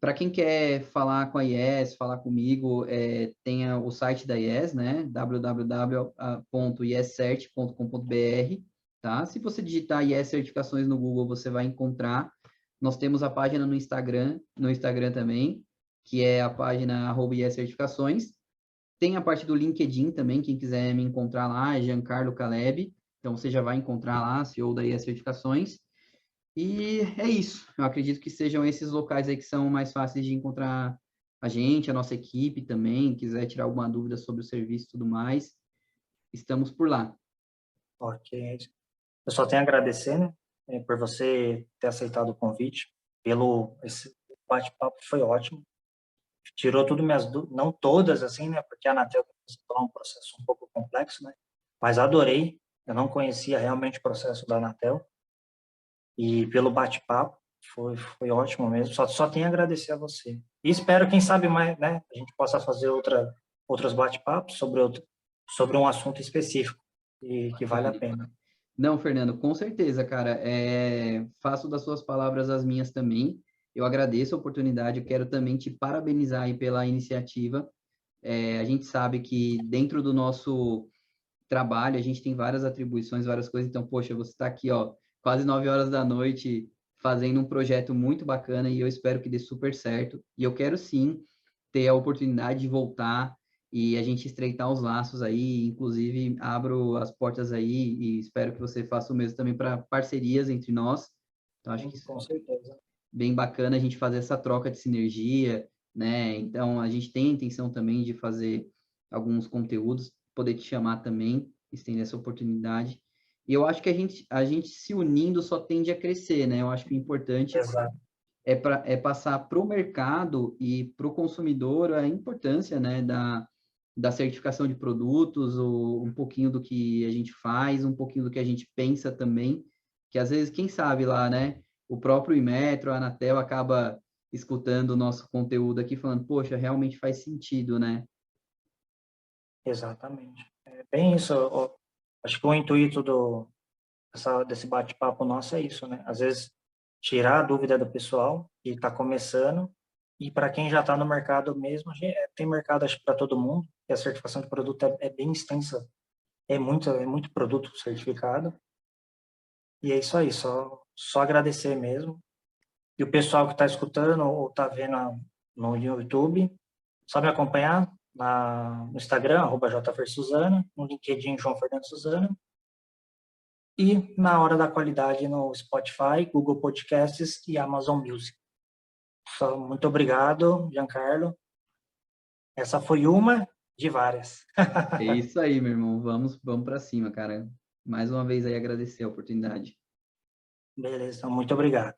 Para quem quer falar com a IES, falar comigo, tenha o site da IES, né? www.iescert.com.br, tá? Se você digitar IES Certificações no Google, você vai encontrar. Nós temos a página no Instagram também, que é a página @IES Certificações. Tem a parte do LinkedIn também, quem quiser me encontrar lá, é Giancarlo Caleb. Então, você já vai encontrar lá, CEO da IES Certificações. E é isso. Eu acredito que sejam esses locais aí que são mais fáceis de encontrar a gente, a nossa equipe também, quiser tirar alguma dúvida sobre o serviço e tudo mais, estamos por lá. Ok. Eu só tenho a agradecer, né, por você ter aceitado o convite, esse bate-papo foi ótimo. Tirou tudo minhas dúvidas, não todas, assim, né, porque a Anatel é um processo um pouco complexo, né, mas adorei. Eu não conhecia realmente o processo da Anatel e pelo bate-papo foi ótimo mesmo. Só tenho a agradecer a você. E espero, quem sabe mais, né, a gente possa fazer outros bate-papos sobre um assunto específico e que vale a pena. Não, Fernando, com certeza, cara. Faço das suas palavras as minhas também. Eu agradeço a oportunidade, eu quero também te parabenizar aí pela iniciativa. A gente sabe que dentro do nosso trabalho a gente tem várias atribuições, várias coisas. Então, poxa, você está aqui, ó, quase 9 horas da noite fazendo um projeto muito bacana e eu espero que dê super certo. E eu quero sim ter a oportunidade de voltar e a gente estreitar os laços aí, inclusive abro as portas aí e espero que você faça o mesmo também para parcerias entre nós. Então, acho que isso Com certeza. é bem bacana a gente fazer essa troca de sinergia, né? Então, a gente tem a intenção também de fazer alguns conteúdos, poder te chamar também, estender essa oportunidade. E eu acho que a gente se unindo só tende a crescer, né? Eu acho que o importante Exato. é passar para o mercado e para o consumidor a importância, né, da certificação de produtos, um pouquinho do que a gente faz, um pouquinho do que a gente pensa também, que às vezes, quem sabe lá, né, o próprio Inmetro, a Anatel acaba escutando o nosso conteúdo aqui, falando, poxa, realmente faz sentido, né? Exatamente. É bem isso. Acho que o intuito desse bate-papo nosso é isso, né? Às vezes, tirar a dúvida do pessoal que está começando e para quem já está no mercado mesmo, tem mercado acho para todo mundo, e a certificação de produto é bem extensa, é muito produto certificado, e é isso aí, só agradecer mesmo. E o pessoal que está escutando ou está vendo no YouTube, só me acompanhar no Instagram, @jfersuzana, no LinkedIn, João Fernando Suzana, e na Hora da Qualidade no Spotify, Google Podcasts e Amazon Music. Muito obrigado, Giancarlo. Essa foi uma de várias. É isso aí, meu irmão. Vamos para cima, cara. Mais uma vez aí agradecer a oportunidade. Beleza, muito obrigado.